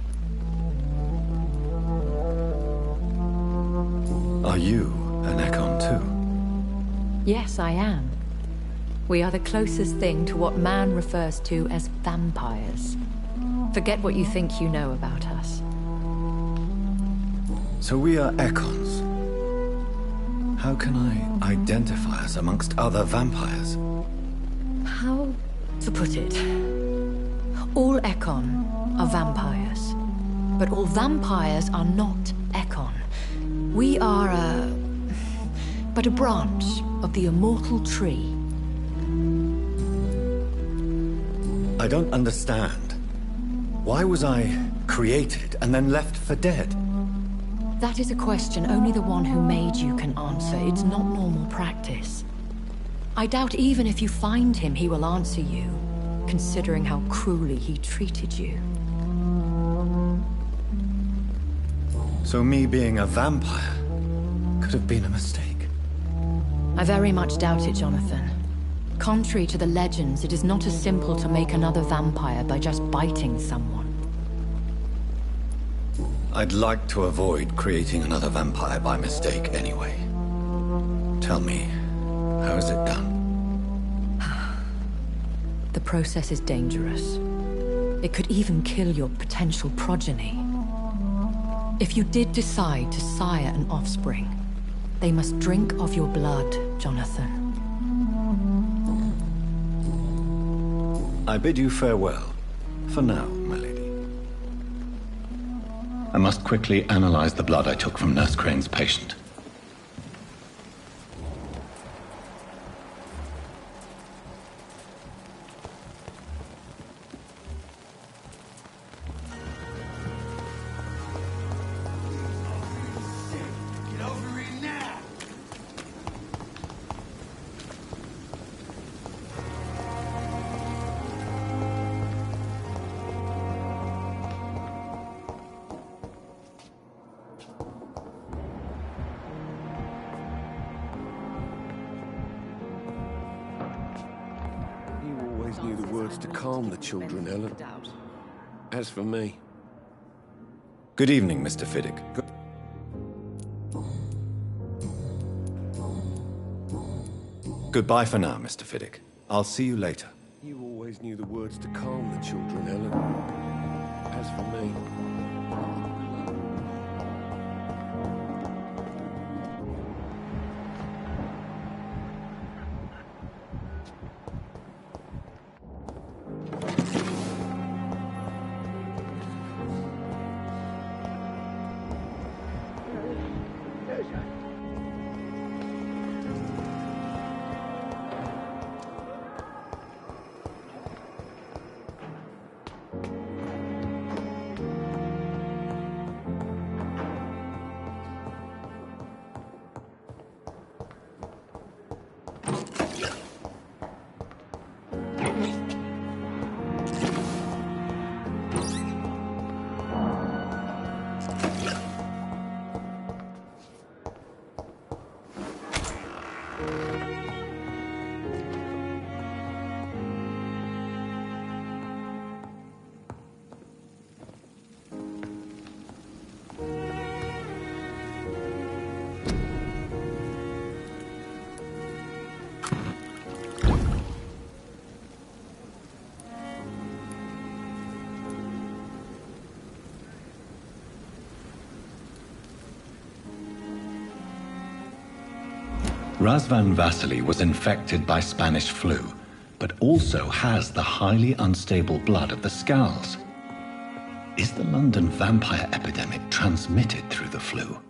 Are you an Ekon too? Yes, I am. We are the closest thing to what man refers to as vampires. Forget what you think you know about us. So we are Ekons. How can I identify us amongst other vampires? How to put it? All Ekon are vampires. But all vampires are not Ekon. We are but a branch of the immortal tree. I don't understand. Why was I created and then left for dead? That is a question only the one who made you can answer. It's not normal practice. I doubt even if you find him, he will answer you, considering how cruelly he treated you. So me being a vampire could have been a mistake. I very much doubt it, Jonathan. Contrary to the legends, it is not as simple to make another vampire by just biting someone. I'd like to avoid creating another vampire by mistake anyway. Tell me, how is it done? The process is dangerous. It could even kill your potential progeny. If you did decide to sire an offspring, they must drink of your blood, Jonathan. I bid you farewell. For now, my lady. I must quickly analyze the blood I took from Nurse Crane's patient. Knew the words to calm the children, Ellen. As for me... Good evening, Mr. Fiddick. Goodbye for now, Mr. Fiddick. I'll see you later. You always knew the words to calm the children, Ellen. As for me... Razvan Vasily was infected by Spanish flu, but also has the highly unstable blood of the Skulls. Is the London vampire epidemic transmitted through the flu?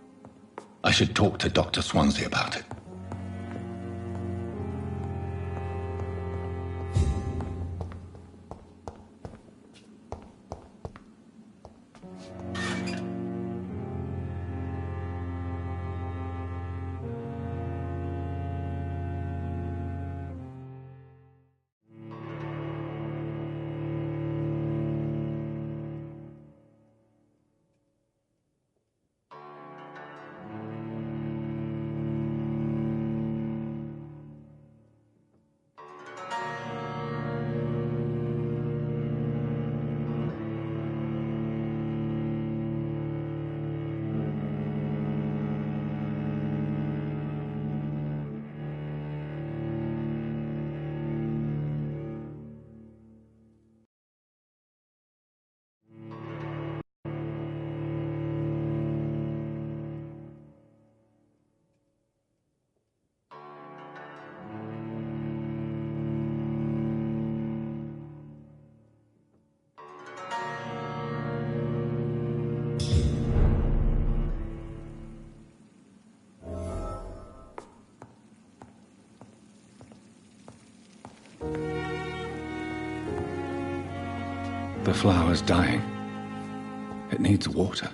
I should talk to Dr. Swansea about it. The flower's dying. It needs water.